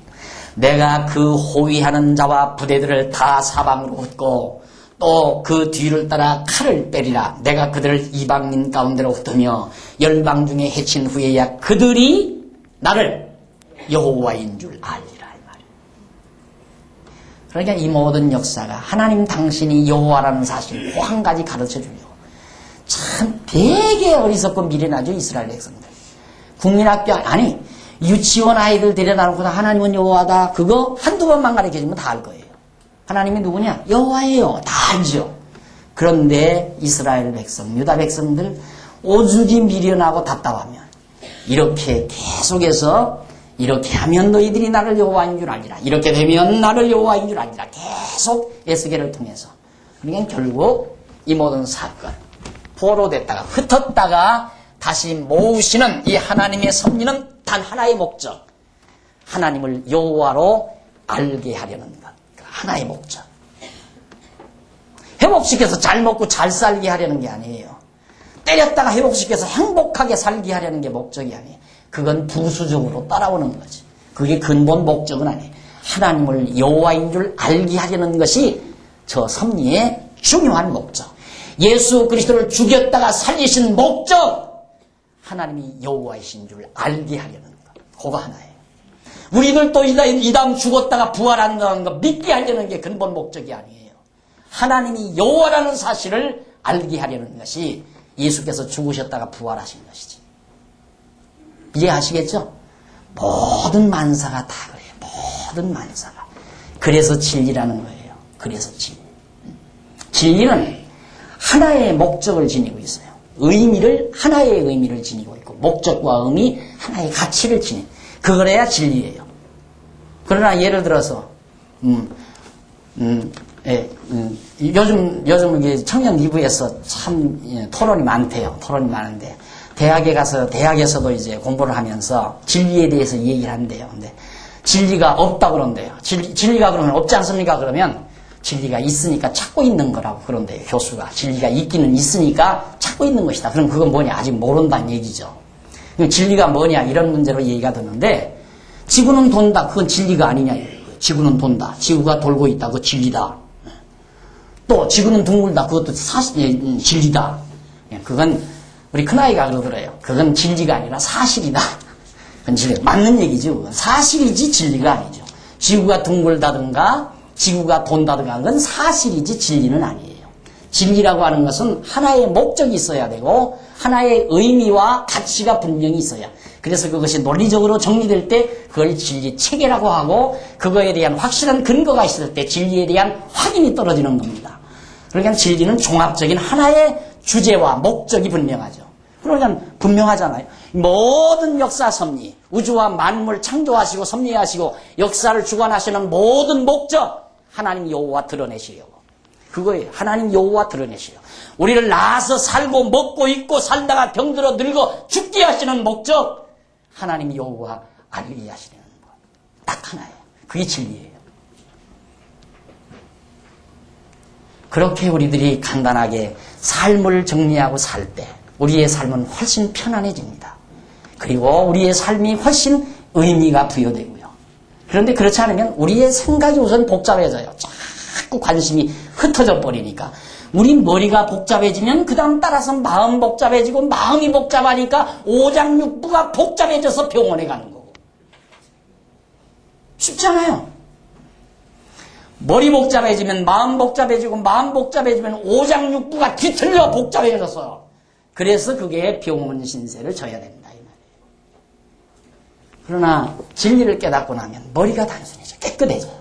Speaker 1: 내가 그 호위하는 자와 부대들을 다 사방으로 흩고 또 그 뒤를 따라 칼을 빼리라. 내가 그들을 이방인 가운데로 흩으며 열방 중에 해친 후에야 그들이 나를 여호와인 줄 알리라. 이 말이에요. 그러니까 이 모든 역사가 하나님 당신이 여호와라는 사실 꼭 한 가지 가르쳐 주려고. 참 되게 어리석고 미련하죠, 이스라엘 백성들. 국민학교 아니 유치원 아이들 데려다놓고 하나님은 여호와다. 그거 한두 번만 가르쳐주면 다 알 거예요. 하나님이 누구냐? 여호와예요. 다 알죠. 그런데 이스라엘 백성, 유다 백성들 오죽이 미련하고 답답하면 이렇게 계속해서 이렇게 하면 너희들이 나를 여호와인 줄 알리라. 이렇게 되면 나를 여호와인 줄 알리라. 계속 에스겔을 통해서. 그러니까 결국 이 모든 사건 포로됐다가 흩었다가 다시 모으시는 이 하나님의 섭리는 단 하나의 목적. 하나님을 여호와로 알게 하려는 것. 하나의 목적. 회복시켜서 잘 먹고 잘 살게 하려는 게 아니에요. 때렸다가 회복시켜서 행복하게 살게 하려는 게 목적이 아니에요. 그건 부수적으로 따라오는 거지. 그게 근본 목적은 아니에요. 하나님을 여호와인 줄 알게 하려는 것이 저 섭리의 중요한 목적. 예수 그리스도를 죽였다가 살리신 목적. 하나님이 여호와이신 줄 알게 하려는 것. 그거 하나예요. 우리들도 이담 죽었다가 부활한다는 거 믿게 하려는 게 근본 목적이 아니에요. 하나님이 여호와라는 사실을 알게 하려는 것이 예수께서 죽으셨다가 부활하신 것이지. 이해하시겠죠? 모든 만사가 다 그래요. 모든 만사가. 그래서 진리라는 거예요. 그래서 진리. 진리는 하나의 목적을 지니고 있어요. 하나의 의미를 지니고 있고 목적과 의미, 하나의 가치를 지니. 그거래야 진리예요. 그러나 예를 들어서 요즘 이게 청년 리뷰에서 참 토론이 많대요. 토론이 많은데 대학에서도 이제 공부를 하면서 진리에 대해서 얘기를 한대요. 근데 진리가 없다 그런대요. 진리가 그러면 없지 않습니까? 그러면 진리가 있으니까 찾고 있는 거라고 그런대요. 교수가 진리가 있기는 있으니까 찾고 있는 것이다. 그럼 그건 뭐냐? 아직 모른다는 얘기죠. 진리가 뭐냐 이런 문제로 얘기가 되는데 지구는 돈다. 그건 진리가 아니냐. 지구는 돈다. 지구가 돌고 있다. 그거 진리다. 또 지구는 둥글다. 그것도 진리다. 그건 우리 큰아이가 그러더래요. 그건 진리가 아니라 사실이다. 그건 진리. 맞는 얘기죠. 그건 사실이지 진리가 아니죠. 지구가 둥글다든가 지구가 돈다든가 그건 사실이지 진리는 아니에요. 진리라고 하는 것은 하나의 목적이 있어야 되고 하나의 의미와 가치가 분명히 있어야. 그래서 그것이 논리적으로 정리될 때 그걸 진리 체계라고 하고 그거에 대한 확실한 근거가 있을 때 진리에 대한 확인이 떨어지는 겁니다. 그러니까 진리는 종합적인 하나의 주제와 목적이 분명하죠. 그러니까 분명하잖아요. 모든 역사 섭리, 우주와 만물 창조하시고 섭리하시고 역사를 주관하시는 모든 목적 하나님 여호와 드러내시려고. 그거예요. 하나님 여호와 드러내시려. 우리를 낳아서 살고 먹고 있고 살다가 병들어 늙어 죽게 하시는 목적 하나님 여호와 알게 하시려는 것. 딱 하나예요. 그게 진리예요. 그렇게 우리들이 간단하게 삶을 정리하고 살 때 우리의 삶은 훨씬 편안해집니다. 그리고 우리의 삶이 훨씬 의미가 부여되고요. 그런데 그렇지 않으면 우리의 생각이 우선 복잡해져요. 자꾸 관심이 흩어져 버리니까. 우리 머리가 복잡해지면 그 다음 따라서 마음 복잡해지고 마음이 복잡하니까 오장육부가 복잡해져서 병원에 가는 거고. 쉽지 않아요. 머리 복잡해지면 마음 복잡해지고 마음 복잡해지면 오장육부가 뒤틀려 복잡해져서 그래서 그게 병원 신세를 져야 된다 이 말이에요. 그러나 진리를 깨닫고 나면 머리가 단순해져 깨끗해져요.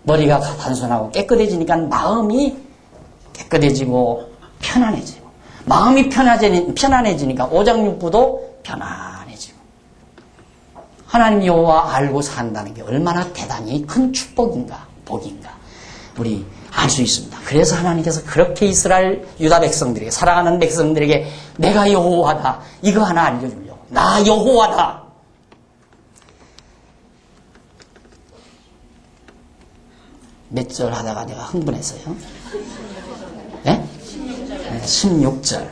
Speaker 1: 머리가 단순하고 깨끗해지니까 마음이 깨끗해지고 편안해지고 마음이 편안해지니까 오장육부도 편안해지고 하나님 여호와 알고 산다는 게 얼마나 대단히 큰 축복인가 복인가 우리 알 수 있습니다. 그래서 하나님께서 그렇게 이스라엘 유다 백성들에게 사랑하는 백성들에게 내가 여호와다 이거 하나 알려주려고 나 여호와다. 몇 절 하다가 내가 흥분했어요. 네? 16절.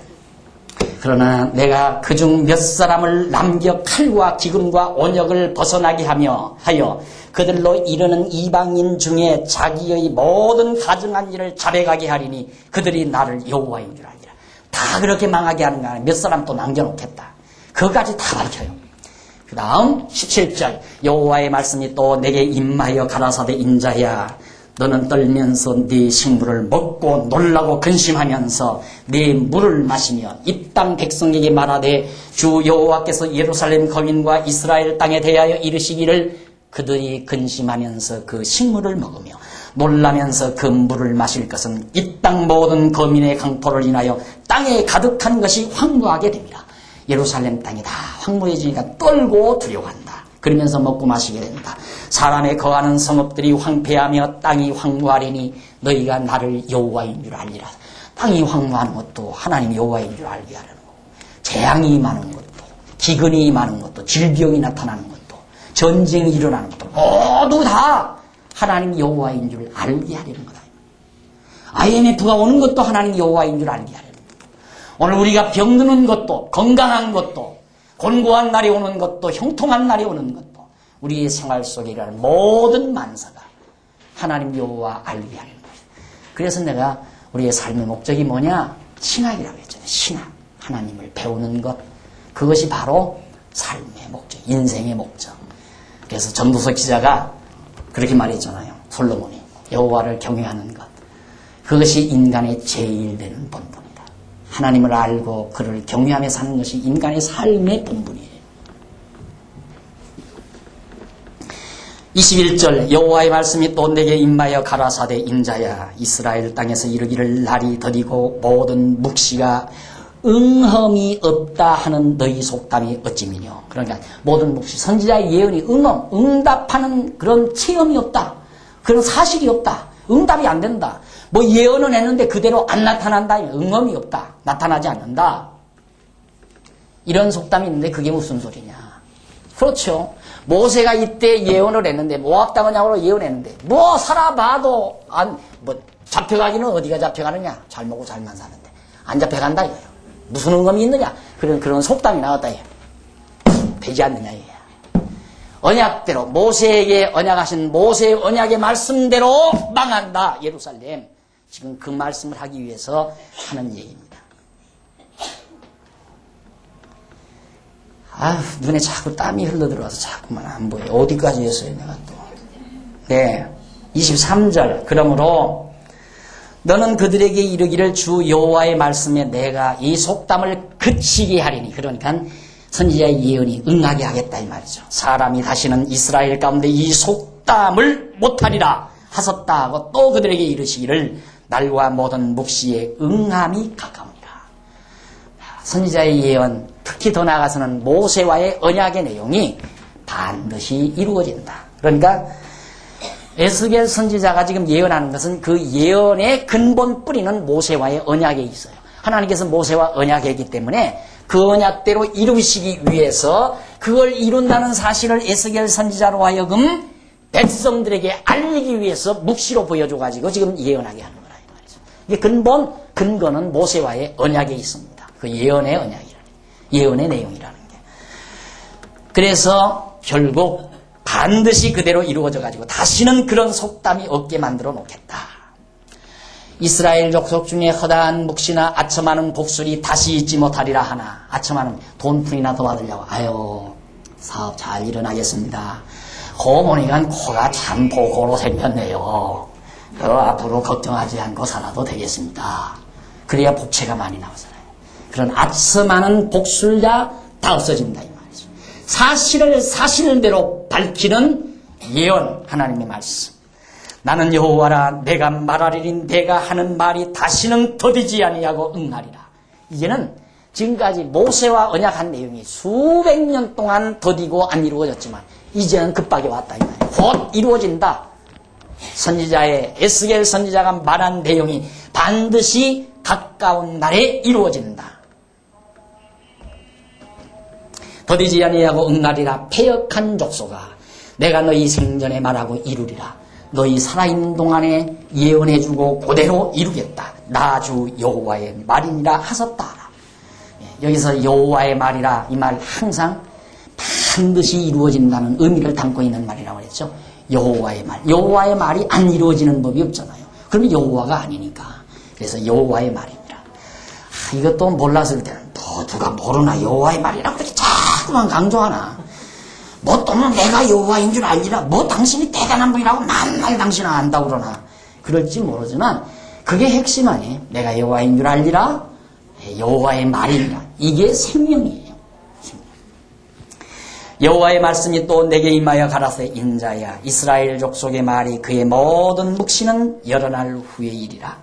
Speaker 1: 그러나 내가 그중 몇 사람을 남겨 칼과 기근과 온역을 벗어나게 하여 그들로 이르는 이방인 중에 자기의 모든 가증한 일을 자백하게 하리니 그들이 나를 여호와인 줄 알리라. 다 그렇게 망하게 하는 거 아니야. 몇 사람 또 남겨놓겠다. 그거까지 다 밝혀요. 그 다음 17절 여호와의 말씀이 또 내게 임하여 가라사대 인자야 너는 떨면서 네 식물을 먹고 놀라고 근심하면서 네 물을 마시며 이 땅 백성에게 말하되 주 여호와께서 예루살렘 거민과 이스라엘 땅에 대하여 이르시기를 그들이 근심하면서 그 식물을 먹으며 놀라면서 그 물을 마실 것은 이 땅 모든 거민의 강포를 인하여 땅에 가득한 것이 황무하게 됩니다. 예루살렘 땅이 다 황무해지니까 떨고 두려워한다. 그러면서 먹고 마시게 된다. 사람의 거하는 성읍들이 황폐하며 땅이 황무하리니 너희가 나를 여호와인 줄 알리라. 땅이 황무하는 것도 하나님 여호와인 줄 알게 하려는 거고, 재앙이 임하는 것도, 기근이 임하는 것도, 질병이 나타나는 것도, 전쟁이 일어나는 것도 모두 다 하나님 여호와인 줄 알게 하려는 거다. IMF가 오는 것도 하나님 여호와인 줄 알게 하려는 거다. 오늘 우리가 병드는 것도, 건강한 것도, 곤고한 날이 오는 것도, 형통한 날이 오는 것도 우리의 생활 속에 일어나는 모든 만사가 하나님 여호와 알게 하려는 거예요. 그래서 내가 우리의 삶의 목적이 뭐냐? 신학이라고 했잖아요. 신학. 하나님을 배우는 것. 그것이 바로 삶의 목적, 인생의 목적. 그래서 전도서 기자가 그렇게 말했잖아요. 솔로몬이. 여호와를 경외하는 것. 그것이 인간의 제일 되는 본분이다. 하나님을 알고 그를 경외하며 사는 것이 인간의 삶의 본분이에요. 21절 여호와의 말씀이 또 내게 임하여 가라사대 인자야 이스라엘 땅에서 이르기를 날이 더디고 모든 묵시가 응험이 없다 하는 너희 속담이 어찌미뇨. 그러니까 모든 묵시 선지자의 예언이 응답하는 그런 체험이 없다. 그런 사실이 없다. 응답이 안 된다. 뭐 예언은 했는데 그대로 안 나타난다. 응험이 없다. 나타나지 않는다. 이런 속담이 있는데 그게 무슨 소리냐. 그렇죠. 모세가 이때 예언을 했는데 모압 땅을 향으로 예언했는데 뭐 살아봐도 잡혀가기는 어디가 잡혀가느냐. 잘 먹고 잘만 사는데 안 잡혀간다 이거예요. 무슨 응험이 있느냐. 그런 속담이 나왔다 이거예요. 되지 않느냐 이거예요. 언약대로 모세에게 언약하신 모세의 언약의 말씀대로 망한다 예루살렘. 지금 그 말씀을 하기 위해서 하는 얘기입니다. 눈에 자꾸 땀이 흘러들어와서 자꾸만 안 보여. 어디까지 했어요 내가 또. 네 23절 그러므로 너는 그들에게 이르기를 주 여호와의 말씀에 내가 이 속담을 그치게 하리니. 그러니까 선지자의 예언이 응하게 하겠다 이 말이죠. 사람이 다시는 이스라엘 가운데 이 속담을 못하리라 하셨다 하고 또 그들에게 이르시기를 날과 모든 묵시에 응함이 가까우니라. 선지자의 예언 특히 더 나아가서는 모세와의 언약의 내용이 반드시 이루어진다. 그러니까 에스겔 선지자가 지금 예언하는 것은 그 예언의 근본 뿌리는 모세와의 언약에 있어요. 하나님께서 모세와 언약했기 때문에 그 언약대로 이루시기 위해서 그걸 이룬다는 사실을 에스겔 선지자로 하여금 백성들에게 알리기 위해서 묵시로 보여줘가지고 지금 예언하게 하는 거라 이 말이죠. 이게 근거는 모세와의 언약에 있습니다. 그 예언의 언약이라는 예언의 내용이라는 게. 그래서 결국 반드시 그대로 이루어져가지고 다시는 그런 속담이 없게 만들어 놓겠다. 이스라엘 족속 중에 허다한 묵시나 아첨하는 복술이 다시 있지 못하리라 하나. 아첨하는 돈푼이나 더 받으려고. 사업 잘 일어나겠습니다. 코 보니까 코가 참 보고로 생겼네요. 앞으로 걱정하지 않고 살아도 되겠습니다. 그래야 복채가 많이 나오잖아요. 그런 아첨하는 복술자 다 없어진다 이 말이죠. 사실을 사실대로 밝히는 예언 하나님의 말씀. 나는 여호와라 내가 말하리니 내가 하는 말이 다시는 더디지 아니하고 응하리라. 이제는 지금까지 모세와 언약한 내용이 수백 년 동안 더디고 안 이루어졌지만 이제는 급하게 왔다 이 말이에요. 곧 이루어진다. 선지자의 에스겔 선지자가 말한 내용이 반드시 가까운 날에 이루어진다. 더디지 아니하고 응하리라. 패역한 족속아 내가 너희 생전에 말하고 이루리라. 너희 살아있는 동안에 예언해주고 그대로 이루겠다. 나 주 여호와의 말이니라 하셨다. 여기서 여호와의 말이라 이 말 항상 반드시 이루어진다는 의미를 담고 있는 말이라고 그랬죠. 여호와의 말. 여호와의 말이 안 이루어지는 법이 없잖아요. 그러면 여호와가 아니니까. 그래서 여호와의 말입니다. 이것도 몰랐을 때는 누가 모르나 여호와의 말이라고 그렇게 자꾸만 강조하나. 뭐 또는 내가 여호와인 줄 알리라. 뭐 당신이 대단한 분이라고 만날 당신은 안다고 그러나. 그럴지 모르지만 그게 핵심 아니에요. 내가 여호와인 줄 알리라. 여호와의 말이니라. 이게 생명이에요. 여호와의 말씀이 또 내게 임하여 가라사대 인자야 이스라엘 족속의 말이 그의 모든 묵시는 여러 날 후의 일이라.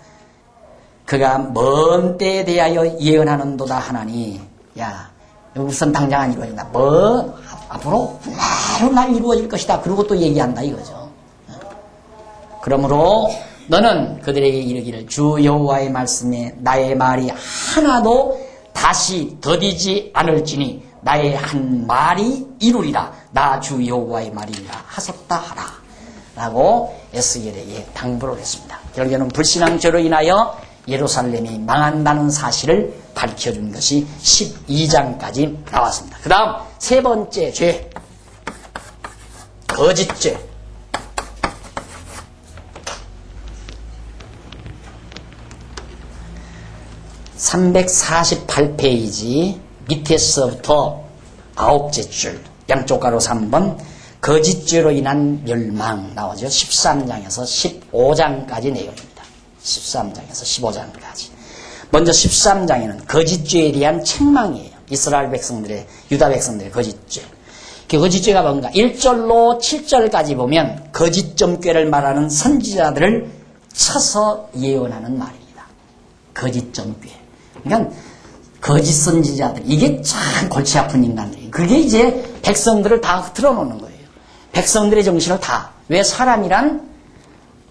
Speaker 1: 그가 먼 때에 대하여 예언하는도다 하나니 야 우선 당장 안 이루어진다. 앞으로 날 이루어질 것이다. 그러고 또 얘기한다 이거죠. 그러므로 너는 그들에게 이르기를 주 여호와의 말씀에 나의 말이 하나도 다시 더디지 않을지니 나의 한 말이 이루리라. 나 주 여호와의 말이라 하셨다 하라. 라고 에스겔에게 당부를 했습니다. 결국에는 불신앙죄로 인하여 예루살렘이 망한다는 사실을 밝혀준 것이 12장까지 나왔습니다. 그 다음 세 번째 죄, 거짓죄. 348페이지 밑에서부터 9째 줄 양쪽 가로 3번 거짓죄로 인한 멸망 나오죠. 13장에서 15장까지 내용입니다. 13장에서 15장까지. 먼저 13장에는 거짓죄에 대한 책망이에요. 이스라엘 백성들의, 유다 백성들의 거짓죄. 그 거짓죄가 뭔가 1절로 7절까지 보면 거짓점괘를 말하는 선지자들을 쳐서 예언하는 말입니다. 거짓점괘. 그러니까 거짓 선지자들, 이게 참 골치 아픈 인간들이에요. 그게 이제 백성들을 다 틀어놓는 거예요. 백성들의 정신을 다. 왜 사람이란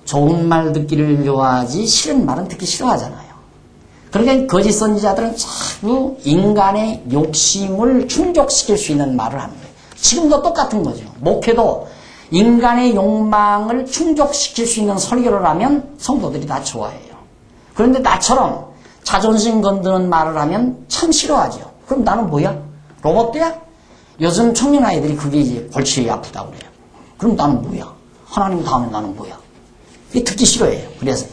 Speaker 1: 좋은 말 듣기를 좋아하지 싫은 말은 듣기 싫어하잖아요. 그러니까 거짓 선지자들은 자꾸 인간의 욕심을 충족시킬 수 있는 말을 하는 거예요. 지금도 똑같은 거죠. 목회도 인간의 욕망을 충족시킬 수 있는 설교를 하면 성도들이 다 좋아해요. 그런데 나처럼 자존심 건드는 말을 하면 참 싫어하죠. 그럼 나는 뭐야? 로봇이야? 요즘 청년 아이들이 그게 이제 골치 아프다고 그래요. 그럼 나는 뭐야? 하나님 다음에 나는 뭐야? 이게 듣기 싫어해요. 그래서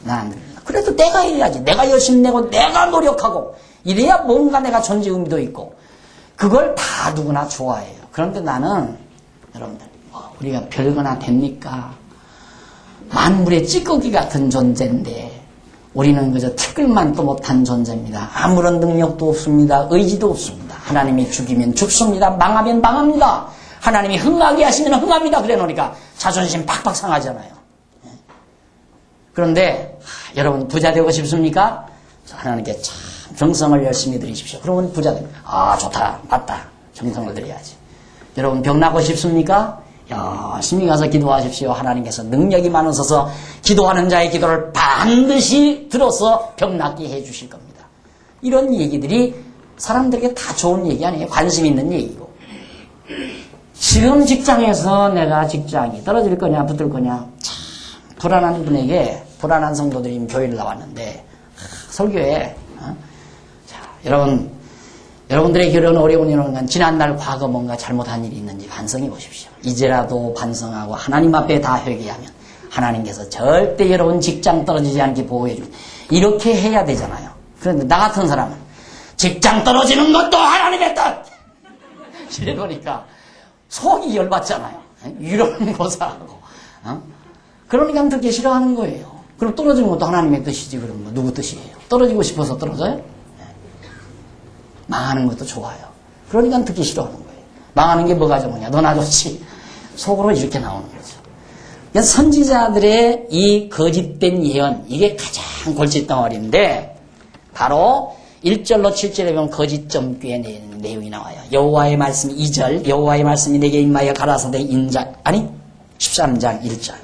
Speaker 1: 난 안 들린다. 그래도 내가 해야지. 내가 열심히 내고 내가 노력하고 이래야 뭔가 내가 존재 의미도 있고 그걸 다 누구나 좋아해요. 그런데 나는 여러분들 우리가 별거나 됩니까? 만물의 찌꺼기 같은 존재인데 우리는 그저 티끌만도 못한 존재입니다. 아무런 능력도 없습니다. 의지도 없습니다. 하나님이 죽이면 죽습니다. 망하면 망합니다. 하나님이 흥하게 하시면 흥합니다. 그래 놓으니까 자존심 팍팍 상하잖아요. 그런데 여러분 부자 되고 싶습니까? 하나님께 참 정성을 열심히 드리십시오. 그러면 부자 됩니다. 좋다. 맞다. 정성을 드려야지. 여러분 병 나고 싶습니까? 열심히 가서 기도하십시오. 하나님께서 능력이 많으셔서 기도하는 자의 기도를 반드시 들어서 병 낫게 해주실 겁니다. 이런 얘기들이 사람들에게 다 좋은 얘기 아니에요. 관심 있는 얘기고. 지금 직장에서 내가 직장이 떨어질 거냐 붙을 거냐 참 불안한 분에게 불안한 성도들이 교회를 나왔는데 설교에 자, 여러분들의 결혼 어려운 이런 건 지난날 과거 뭔가 잘못한 일이 있는지 반성해 보십시오. 이제라도 반성하고 하나님 앞에 다 회개하면 하나님께서 절대 여러분 직장 떨어지지 않게 보호해 줍니다. 이렇게 해야 되잖아요. 그런데 나 같은 사람은 직장 떨어지는 것도 하나님의 뜻! 이래 보니까 속이 열받잖아요. 이런 고사하고. 그러니까 듣기 싫어하는 거예요. 그럼 떨어지는 것도 하나님의 뜻이지. 그럼 뭐 누구 뜻이에요? 떨어지고 싶어서 떨어져요? 망하는 것도 좋아요. 그러니까 듣기 싫어하는 거예요. 망하는 게 뭐가 좋으냐? 너나 좋지. 속으로 이렇게 나오는 거죠. 그러니까 선지자들의 이 거짓된 예언, 이게 가장 골칫덩어리인데 바로 1절로 7절에 보면 거짓점괘의 내용이 나와요. 여호와의 말씀 2절, 여호와의 말씀이 내게 임하여 가라사대 인자, 13장 1절.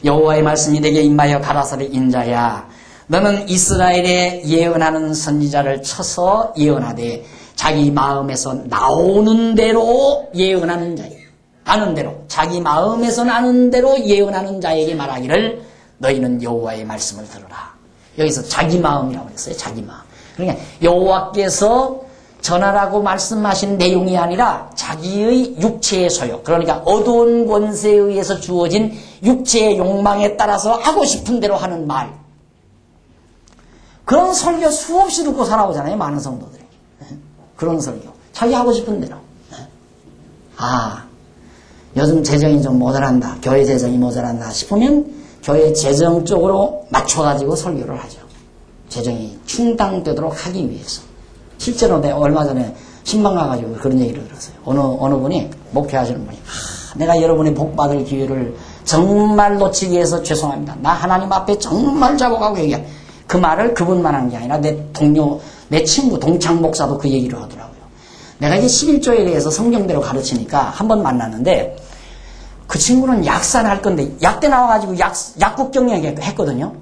Speaker 1: 여호와의 말씀이 내게 임하여 가라사대 인자야. 너는 이스라엘에 예언하는 선지자를 쳐서 예언하되 자기 마음에서 나오는 대로 예언하는 자에 아는 대로 자기 마음에서 나는 대로 예언하는 자에게 말하기를 너희는 여호와의 말씀을 들으라. 여기서 자기 마음이라고 했어요. 자기 마음. 그러니까 여호와께서 전하라고 말씀하신 내용이 아니라 자기의 육체의 소욕, 그러니까 어두운 권세에 의해서 주어진 육체의 욕망에 따라서 하고 싶은 대로 하는 말. 그런 설교 수없이 듣고 살아오잖아요, 많은 성도들이. 그런 설교. 자기 하고 싶은 대로. 아, 요즘 재정이 좀 모자란다, 교회 재정이 모자란다 싶으면 교회 재정 쪽으로 맞춰가지고 설교를 하죠. 재정이 충당되도록 하기 위해서. 실제로 내가 얼마 전에 신방 가가지고 그런 얘기를 들었어요. 어느 분이, 목회하시는 분이, 내가 여러분의 복받을 기회를 정말 놓치기 위해서 죄송합니다. 나 하나님 앞에 정말 자복하고 얘기해. 그 말을 그분만 한 게 아니라 내 동료, 내 친구, 동창 목사도 그 얘기를 하더라고요. 내가 이제 11조에 대해서 성경대로 가르치니까 한 번 만났는데, 그 친구는 약사를 할 건데, 약대 나와가지고 약국 경영 했거든요.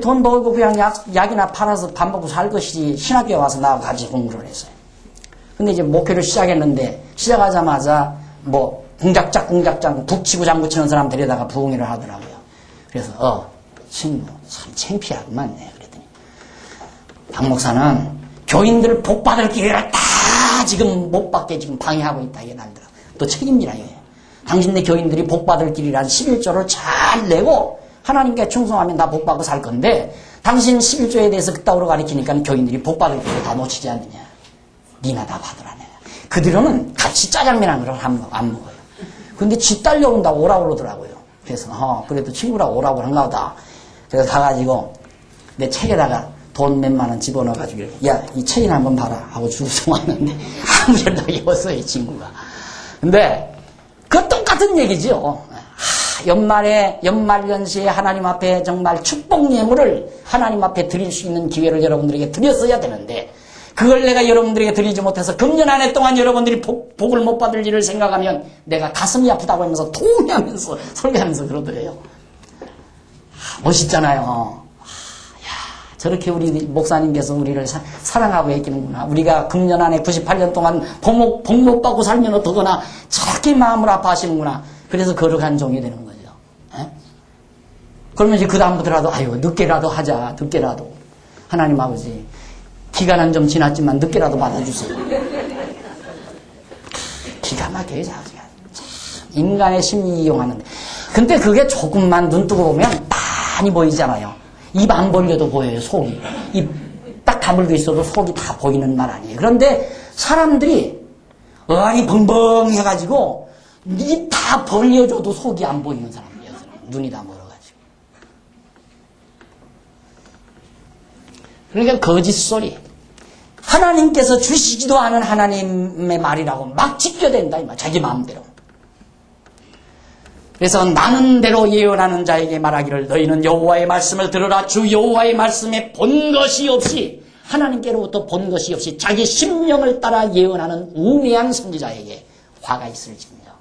Speaker 1: 돈 벌고 그냥 약이나 팔아서 밥 먹고 살 것이지, 신학교에 와서 나하고 같이 공부를 했어요. 근데 이제 목회를 시작했는데, 시작하자마자 공작장 북치고 장구치는 사람 데려다가 부흥회를 하더라고요. 그래서 친구 참 창피하구만. 그랬더니 박 목사는 교인들 복 받을 기회를 다 지금 못 받게 지금 방해하고 있다, 이게 날더라고요. 또 책임지라 이거예요. 당신네 교인들이 복 받을 길이란 11조를 잘 내고 하나님께 충성하면 다 복 받고 살 건데, 당신 11조에 대해서 그따위로 가르치니까 교인들이 복 받을 길을 다 놓치지 않느냐. 니나 다 받으라네. 그 뒤로는 같이 짜장면 안 먹어요. 근데 지 딸려온다고 오라고 그러더라고요. 그래서 그래도 친구라고 오라고 한가 보다. 그래서 가가지고 내 책에다가 돈 몇만 원 집어넣어가지고, 야, 이 책이나 한번 봐라 하고 주고 왔는데 아무 소리도 없어요, 이 친구가. 근데 그 똑같은 얘기죠. 연말연시에 하나님 앞에 정말 축복 예물을 하나님 앞에 드릴 수 있는 기회를 여러분들에게 드렸어야 되는데, 그걸 내가 여러분들에게 드리지 못해서 금년 한 해 동안 여러분들이 복을 못 받을 일을 생각하면 내가 가슴이 아프다고 하면서 통하면서 설교하면서 그러더래요. 멋있잖아요. 저렇게 우리 목사님께서 우리를 사랑하고 계시는구나. 우리가 금년 한 해 98년 동안 복 못 받고 살면 어떡하나 저렇게 마음을 아파하시는구나. 그래서 거룩한 종이 되는 거죠. 에? 그러면 이제 그 다음부터라도 늦게라도 하자. 늦게라도. 하나님 아버지, 기간은 좀 지났지만 늦게라도 받아주세요. 기가 막혀요. 참 인간의 심리 이용하는데. 근데 그게 조금만 눈 뜨고 보면 많이 보이잖아요. 입 안 벌려도 보여요, 속이. 입 딱 다물고 있어도 속이 다 보이는 말 아니에요. 그런데 사람들이 어안이 벙벙 해가지고 입 다 벌려줘도 속이 안 보이는 사람이에요. 눈이 다 멀어가지고. 그러니까 거짓소리. 하나님께서 주시지도 않은 하나님의 말이라고 막 지켜댄다, 이 말. 자기 마음대로. 그래서 나는 대로 예언하는 자에게 말하기를, 너희는 여호와의 말씀을 들으라. 주 여호와의 말씀에 본 것이 없이, 하나님께로부터 본 것이 없이 자기 심령을 따라 예언하는 우매한 선지자에게 화가 있을지니라.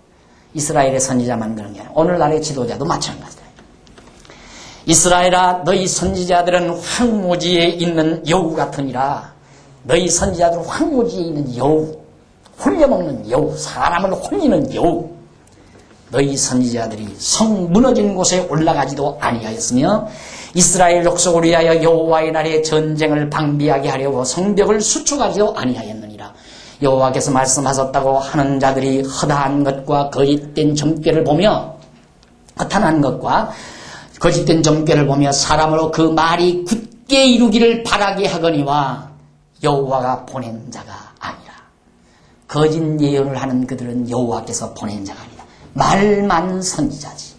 Speaker 1: 이스라엘의 선지자만 그런 게 아니라 오늘날의 지도자도 마찬가지다. 이스라엘아, 너희 선지자들은 황무지에 있는 여우 같으니라. 너희 선지자들은 황무지에 있는 여우, 홀려먹는 여우, 사람을 홀리는 여우. 너희 선지자들이 성 무너진 곳에 올라가지도 아니하였으며, 이스라엘 족속을 위하여 여호와의 날에 전쟁을 방비하게 하려고 성벽을 수축하지도 아니하였느니라. 여호와께서 말씀하셨다고 하는 자들이 허다한 것과 거짓된 점괘를 보며, 허탄한 것과 거짓된 점괘를 보며 사람으로 그 말이 굳게 이루기를 바라게 하거니와 여호와가 보낸 자가 아니라. 거짓 예언을 하는 그들은 여호와께서 보낸 자가 아니다. 말만 선지자지.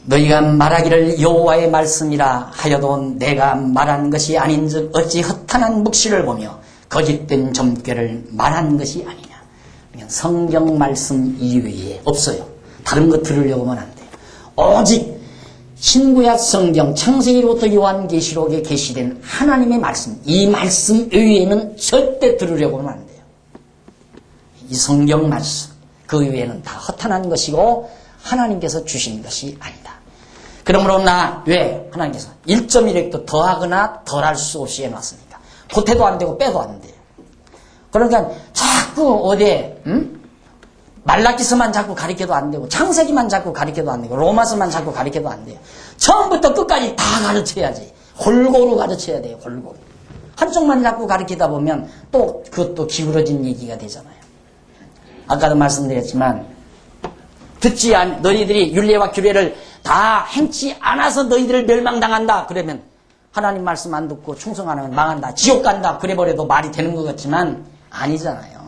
Speaker 1: 너희가 말하기를 여호와의 말씀이라 하여도 내가 말한 것이 아닌즉 어찌 허탄한 묵시를 보며 거짓된 점괘를 말한 것이 아니냐. 그러니까 성경 말씀 이외에 없어요. 다른 것 들으려고 하면 안 돼요. 오직 신구약 성경 창세기로부터 요한계시록에 계시된 하나님의 말씀, 이 말씀 외에는 절대 들으려고 하면 안 돼요. 이 성경 말씀, 그 외에는 다 허탄한 것이고 하나님께서 주신 것이 아니다. 그러므로 왜 하나님께서 1.1획도 더하거나 덜할 수 없이 해놨습니까? 보태도 안 되고 빼도 안 돼요. 그러니까 자꾸 어디에 말라기서만 자꾸 가르쳐도 안 되고 창세기만 자꾸 가르쳐도 안 되고 로마서만 자꾸 가르쳐도 안 돼요. 처음부터 끝까지 다 가르쳐야지. 골고루 가르쳐야 돼요. 골고루. 한쪽만 자꾸 가르치다 보면 또 그것도 기울어진 얘기가 되잖아요. 아까도 말씀드렸지만 너희들이 율례와 규례를 다 행치 않아서 너희들을 멸망당한다. 그러면 하나님 말씀 안 듣고 충성 안 하면 망한다. 지옥 간다. 그래버려도 말이 되는 것 같지만 아니잖아요.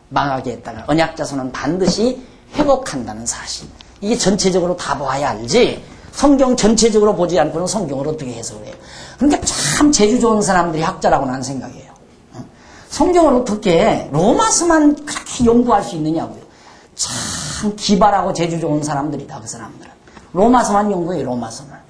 Speaker 1: 망하게 했다가 언약자손은 반드시 회복한다는 사실. 이게 전체적으로 다 보아야 알지. 성경 전체적으로 보지 않고는 성경을 어떻게 해석을 해요. 그러니까 참 재주 좋은 사람들이 학자라고 나는 생각해요. 성경을 어떻게 로마서만 그렇게 연구할 수 있느냐고요. 참 기발하고 재주 좋은 사람들이다. 그 사람들은. 로마서만 연구해요. 로마서만.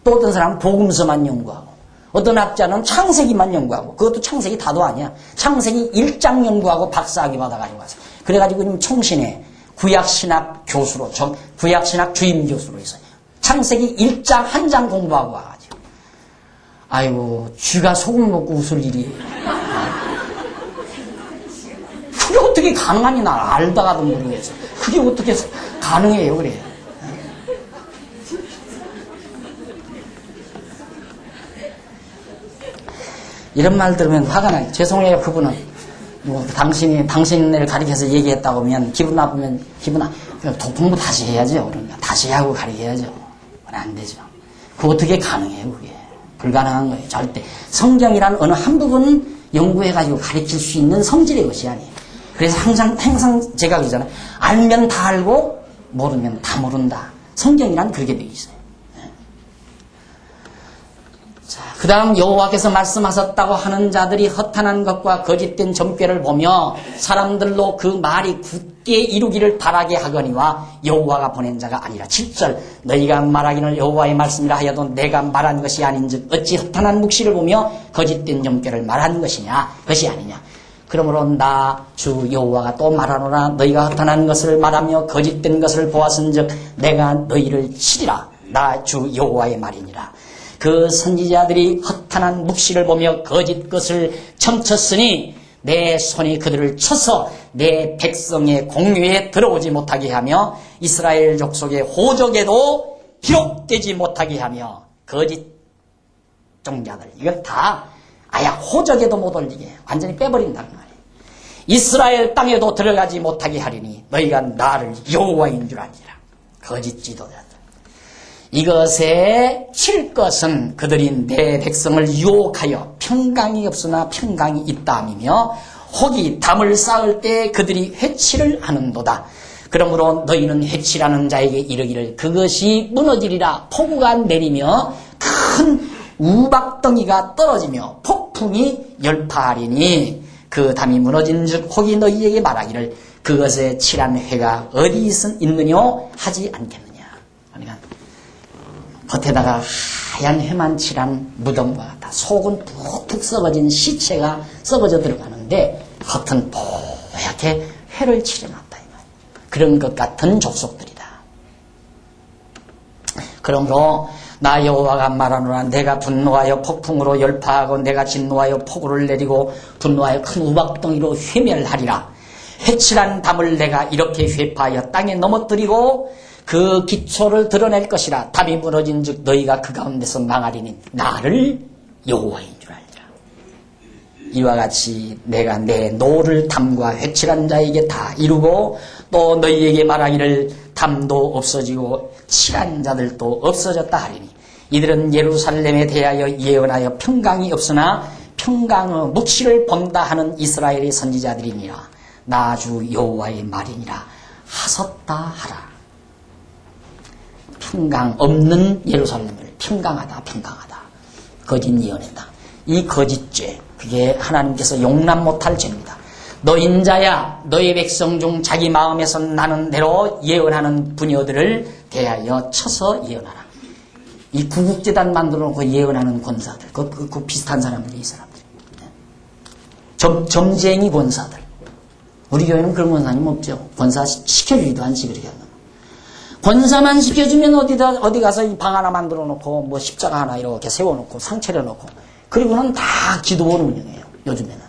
Speaker 1: 또 어떤 사람은 복음서만 연구하고 어떤 학자는 창세기만 연구하고 그것도 창세기 다도 아니야. 창세기 1장 연구하고 박사학위 받아가지고 와서 그래가지고 지금 총신에 구약신학 교수로 구약신학 주임 교수로 있어요. 창세기 1장 한 장 공부하고 와가지고 아이고 쥐가 소금 먹고 웃을 일이 그게 어떻게 가능하니 나 알다가도 모르겠어. 그게 어떻게 가능해요 그래. 이런 말 들으면 화가 나요. 죄송해요 그분은 뭐 당신을 가리켜서 얘기했다고 하면 기분 나쁘면 공부 다시 해야죠. 그러니까 다시 하고 가르쳐야죠. 안 되죠. 그거 어떻게 가능해요 그게. 불가능한 거예요. 절대. 성경이란 어느 한 부분 연구해가지고 가르칠 수 있는 성질의 것이 아니에요. 그래서 항상 제가 그러잖아요. 알면 다 알고 모르면 다 모른다. 성경이란 그렇게 되어 있어요. 자, 그 다음 여호와께서 말씀하셨다고 하는 자들이 허탄한 것과 거짓된 점괘를 보며 사람들로 그 말이 굳게 이루기를 바라게 하거니와 여호와가 보낸 자가 아니라. 7절 너희가 말하기는 여호와의 말씀이라 하여도 내가 말한 것이 아닌즉 어찌 허탄한 묵시를 보며 거짓된 점괘를 말한 것이 아니냐. 그러므로 나 주 여호와가 또 말하노라. 너희가 허탄한 것을 말하며 거짓된 것을 보았은즉 내가 너희를 치리라. 나 주 여호와의 말이니라. 그 선지자들이 허탄한 묵시를 보며 거짓 것을 점쳤으니 내 손이 그들을 쳐서 내 백성의 공유에 들어오지 못하게 하며 이스라엘 족속의 호적에도 기록되지 못하게 하며 거짓 종자들 이건 다 아야 호적에도 못 올리게 완전히 빼버린다는 말이에요. 이스라엘 땅에도 들어가지 못하게 하리니 너희가 나를 여호와인 줄 아니라. 거짓 지도자들. 이것에 칠 것은 그들이 내 백성을 유혹하여 평강이 없으나 평강이 있다하며 혹이 담을 쌓을 때 그들이 회치를 하는도다. 그러므로 너희는 회치라는 자에게 이르기를 그것이 무너지리라. 폭우가 내리며 큰 우박덩이가 떨어지며 폭풍이 열파하리니 그 담이 무너진 즉 혹이 너희에게 말하기를 그것에 칠한 회가 어디 있느뇨 하지 않겠느냐. 그러니까 겉에다가 하얀 회만 칠한 무덤과 같다. 속은 푹푹 썩어진 시체가 썩어져 들어가는데 겉은 뽀얗게 회를 칠해놨다. 그런 것 같은 족속들이다. 그러므로 나 여호와가 말하노라. 내가 분노하여 폭풍으로 열파하고 내가 진노하여 폭우를 내리고 분노하여 큰 우박덩이로 회멸하리라. 회칠한 담을 내가 이렇게 회파하여 땅에 넘어뜨리고 그 기초를 드러낼 것이라. 담이 무너진 즉 너희가 그 가운데서 망하리니 나를 여호와인 줄 알리라. 이와 같이 내가 내 노를 담과 회칠한 자에게 다 이루고 또 너희에게 말하기를 담도 없어지고 칠한 자들도 없어졌다 하리니 이들은 예루살렘에 대하여 예언하여 평강이 없으나 평강의 묵시를 본다 하는 이스라엘의 선지자들이니라. 나 주 여호와의 말이니라 하섰다 하라. 평강 없는 예루살렘을 평강하다. 거짓 예언했다. 이 거짓죄 그게 하나님께서 용납 못할 죄입니다. 너 인자야 너희 백성 중 자기 마음에서 나는 대로 예언하는 부녀들을 대하여 쳐서 예언하라. 이 구국재단 만들어 놓고 예언하는 권사들 그 비슷한 사람들이 이 사람들. 점쟁이 권사들. 우리 교회는 그런 권사님 없죠. 권사 시켜주기도 않지 그렇게 하면. 권사만 시켜주면 어디 가서 이 방 하나 만들어 놓고 뭐 십자가 하나 이렇게 세워놓고 상 차려놓고 그리고는 다 기도원 운영해요. 요즘에는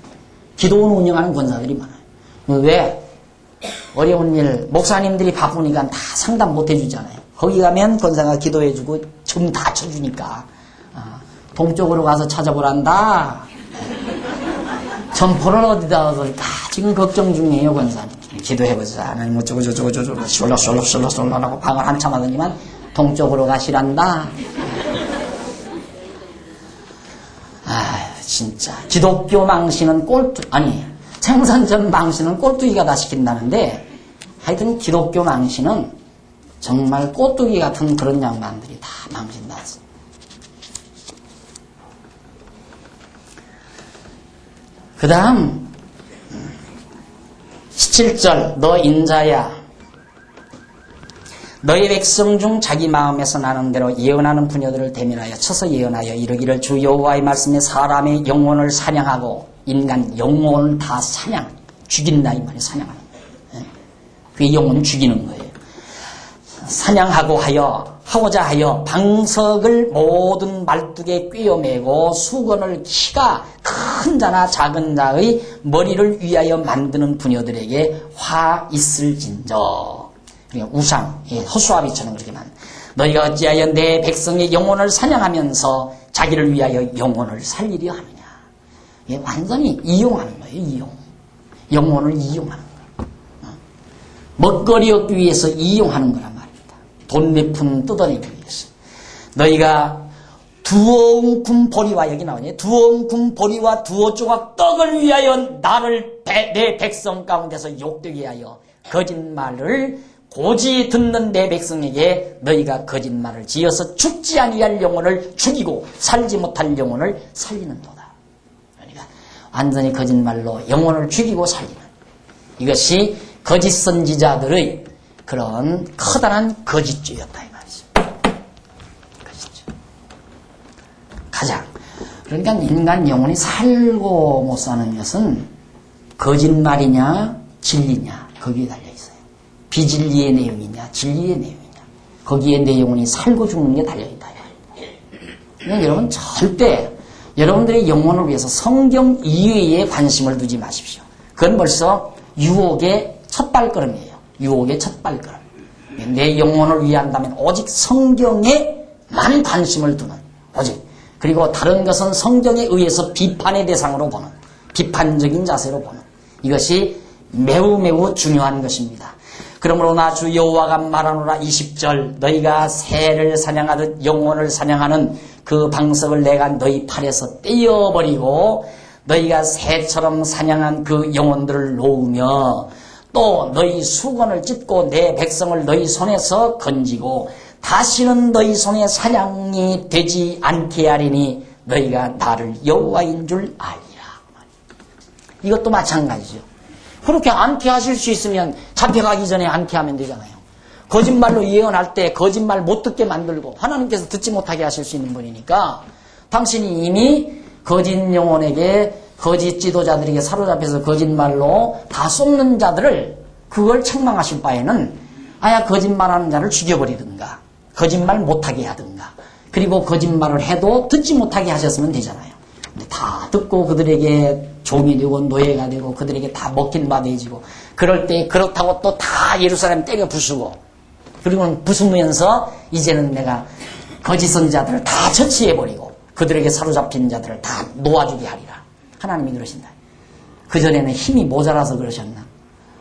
Speaker 1: 기도원 운영하는 권사들이 많아요. 왜? 어려운 일, 목사님들이 바쁘니까 다 상담 못 해주잖아요. 거기 가면 권사가 기도해주고 좀 다 쳐주니까. 동쪽으로 가서 찾아보란다. 점포를 어디다 얻을까? 지금 걱정 중이에요, 권사님. 기도해보자. 하나님 어쩌고 저쩌고 저쩌고 솔로솔로솔로솔로라고 방을 한참 하더니만 동쪽으로 가시란다. 진짜 기독교 망신은 생선전 망신은 꼴뚜기가 다 시킨다는데 하여튼 기독교 망신은 정말 꼴뚜기 같은 그런 양반들이 다 망신다. 그 다음 17절 너 인자야 너희 백성 중 자기 마음에서 나는 대로 예언하는 부녀들을 대면하여 쳐서 예언하여 이르기를 주 여호와의 말씀에 사람의 영혼을 사냥하고 인간 영혼을 다 죽인다 이 말이 사냥하는 거예요. 그 영혼을 죽이는 거예요. 사냥하고 하고자 하여 방석을 모든 말뚝에 꿰어매고 수건을 키가 큰 자나 작은 자의 머리를 위하여 만드는 부녀들에게 화 있을진저. 우상, 허수아비처럼 그렇게만 너희가 어찌하여 내 백성의 영혼을 사냥하면서 자기를 위하여 영혼을 살리려 하느냐. 완전히 이용하는 거예요. 영혼을 이용하는 거예요. 먹거리 얻기 위해서 이용하는 거란 말입니다. 돈 몇 푼 뜯어내기 위해서. 너희가 두어웅금 보리와 여기 나오네. 두어웅금 보리와 두어 조각 떡을 위하여 나를 내 백성 가운데서 욕되게 하여 거짓말을 고지 듣는 내 백성에게 너희가 거짓말을 지어서 죽지 아니할 영혼을 죽이고 살지 못할 영혼을 살리는도다. 그러니까 완전히 거짓말로 영혼을 죽이고 살리는 이것이 거짓 선지자들의 그런 커다란 거짓죄였다 이 말이죠. 거짓죄. 가장 그러니까 인간 영혼이 살고 못 사는 것은 거짓말이냐 진리냐 거기에 달려 있어요. 비진리의 내용이냐 진리의 내용이냐 거기에 내 영혼이 살고 죽는 게 달려있다. 그러니까 여러분 절대 여러분들의 영혼을 위해서 성경 이외에 관심을 두지 마십시오. 그건 벌써 유혹의 첫 발걸음이에요. 유혹의 첫 발걸음. 내 영혼을 위한다면 오직 성경에만 관심을 두는 오직 그리고 다른 것은 성경에 의해서 비판의 대상으로 보는 비판적인 자세로 보는 이것이 매우 매우 중요한 것입니다. 그러므로 나 주 여호와가 말하노라 20절 너희가 새를 사냥하듯 영혼을 사냥하는 그 방석을 내가 너희 팔에서 떼어버리고 너희가 새처럼 사냥한 그 영혼들을 놓으며 또 너희 수건을 찢고 내 백성을 너희 손에서 건지고 다시는 너희 손에 사냥이 되지 않게 하리니 너희가 나를 여호와인 줄 알리라. 이것도 마찬가지죠. 그렇게 안티하실 수 있으면 잡혀가기 전에 안티하면 되잖아요. 거짓말로 예언할 때 거짓말 못 듣게 만들고 하나님께서 듣지 못하게 하실 수 있는 분이니까 당신이 이미 거짓 영혼에게 거짓 지도자들에게 사로잡혀서 거짓말로 다 쏟는 자들을 그걸 책망하실 바에는 아야 거짓말하는 자를 죽여버리든가 거짓말 못하게 하든가 그리고 거짓말을 해도 듣지 못하게 하셨으면 되잖아요. 근데 다 듣고 그들에게 종이 되고 노예가 되고 그들에게 다 먹힌 바 되지고 그럴 때 그렇다고 또 다 예루살렘 때려 부수고 그리고는 부수면서 이제는 내가 거짓 선지자들을 다 처치해버리고 그들에게 사로잡힌 자들을 다 놓아주게 하리라. 하나님이 그러신다. 그전에는 힘이 모자라서 그러셨나?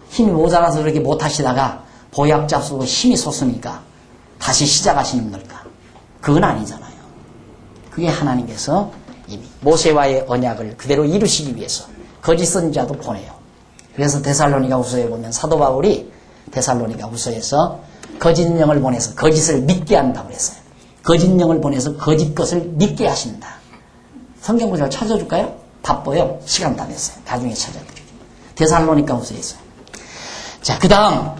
Speaker 1: 힘이 모자라서 그렇게 못하시다가 보약 잡수고 힘이 솟으니까 다시 시작하시는 걸까? 그건 아니잖아요. 그게 하나님께서 이미 모세와의 언약을 그대로 이루시기 위해서 거짓 선지자도 보내요. 그래서 데살로니가 후서에 보면 사도 바울이 데살로니가 후서에서 거짓 영을 보내서 거짓을 믿게 한다고 그랬어요. 거짓 영을 보내서 거짓 것을 믿게 하신다. 성경 구절 찾아줄까요? 바빠요. 시간 다 됐어요. 나중에 찾아드릴게요. 데살로니가 후서에서. 자, 그 다음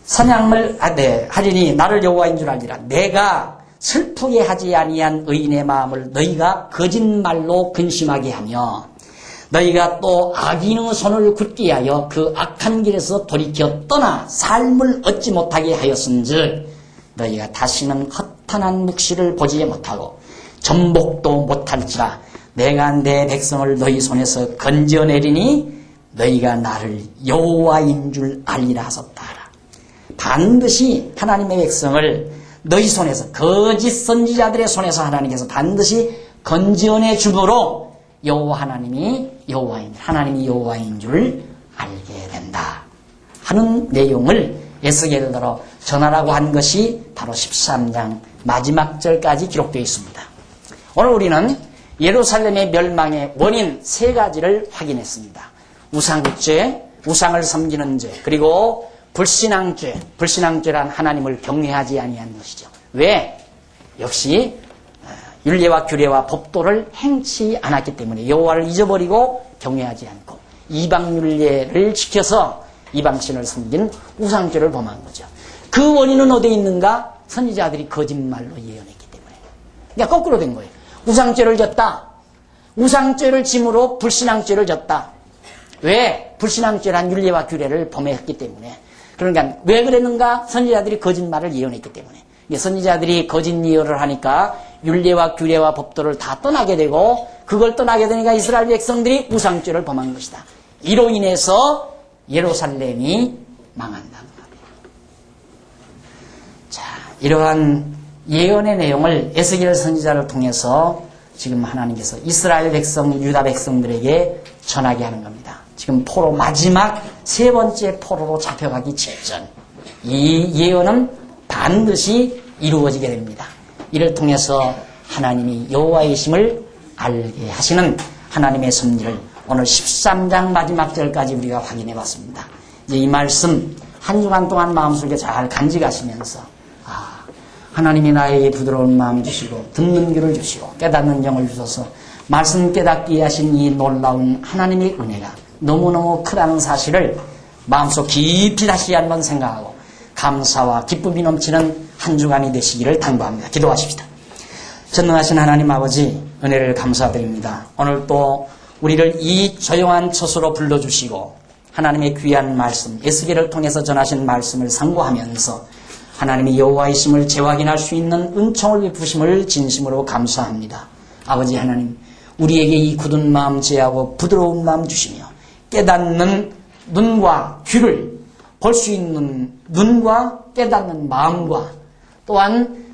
Speaker 1: 사냥을 하리니 나를 여호와인 줄 알리라. 내가 슬프게 하지 아니한 의인의 마음을 너희가 거짓말로 근심하게 하며 너희가 또 악인의 손을 굳게 하여 그 악한 길에서 돌이켜 떠나 삶을 얻지 못하게 하였은즉 너희가 다시는 허탄한 묵시를 보지 못하고 전복도 못할지라 내가 내 백성을 너희 손에서 건져내리니 너희가 나를 여호와인 줄 알리라 하셨다. 반드시 하나님의 백성을 너희 손에서, 거짓 선지자들의 손에서 하나님께서 반드시 건져내 주므로 여호와 하나님이 여호와인 줄 알게 된다 하는 내용을 에스겔더러 전하라고 한 것이 바로 13장 마지막 절까지 기록되어 있습니다. 오늘 우리는 예루살렘의 멸망의 원인 3가지를 확인했습니다. 우상죄, 우상을 섬기는 죄, 그리고 불신앙죄. 불신앙죄란 하나님을 경외하지 아니한 것이죠. 왜? 역시 율례와 규례와 법도를 행치 않았기 때문에, 여호와를 잊어버리고 경외하지 않고 이방 율례를 지켜서 이방신을 섬긴 우상죄를 범한 거죠. 그 원인은 어디에 있는가? 선지자들이 거짓말로 예언했기 때문에. 그러니까 거꾸로 된 거예요. 우상죄를 졌다. 우상죄를 짐으로 불신앙죄를 졌다. 왜? 불신앙죄란 율례와 규례를 범했기 때문에. 그러니까 왜 그랬는가? 선지자들이 거짓말을 예언했기 때문에. 선지자들이 거짓 예언을 하니까 율례와 규례와 법도를 다 떠나게 되고, 그걸 떠나게 되니까 이스라엘 백성들이 우상죄를 범한 것이다. 이로 인해서 예루살렘이 망한다는 말이에요. 자, 이러한 예언의 내용을 에스겔 선지자를 통해서 지금 하나님께서 이스라엘 백성, 유다 백성들에게 전하게 하는 겁니다. 지금 포로, 마지막 3번째 포로로 잡혀가기 직전 이 예언은 반드시 이루어지게 됩니다. 이를 통해서 하나님이 여호와이심을 알게 하시는 하나님의 섭리를 오늘 13장 마지막 절까지 우리가 확인해 봤습니다. 이제 이 말씀 한 주간 동안 마음속에 잘 간직하시면서, 하나님이 나에게 부드러운 마음 주시고 듣는 귀를 주시고 깨닫는 영을 주셔서 말씀 깨닫게 하신 이 놀라운 하나님의 은혜가 너무너무 크다는 사실을 마음속 깊이 다시 한번 생각하고 감사와 기쁨이 넘치는 한 주간이 되시기를 당부합니다. 기도하십시다. 전능하신 하나님 아버지, 은혜를 감사드립니다. 오늘 또 우리를 이 조용한 처소로 불러주시고 하나님의 귀한 말씀, 에스겔을 통해서 전하신 말씀을 상고하면서 하나님의 여호와이심을 재확인할 수 있는 은총을 베푸심을 진심으로 감사합니다. 아버지 하나님, 우리에게 이 굳은 마음 제하고 부드러운 마음 주시며 깨닫는 눈과 귀를, 볼 수 있는 눈과 깨닫는 마음과 또한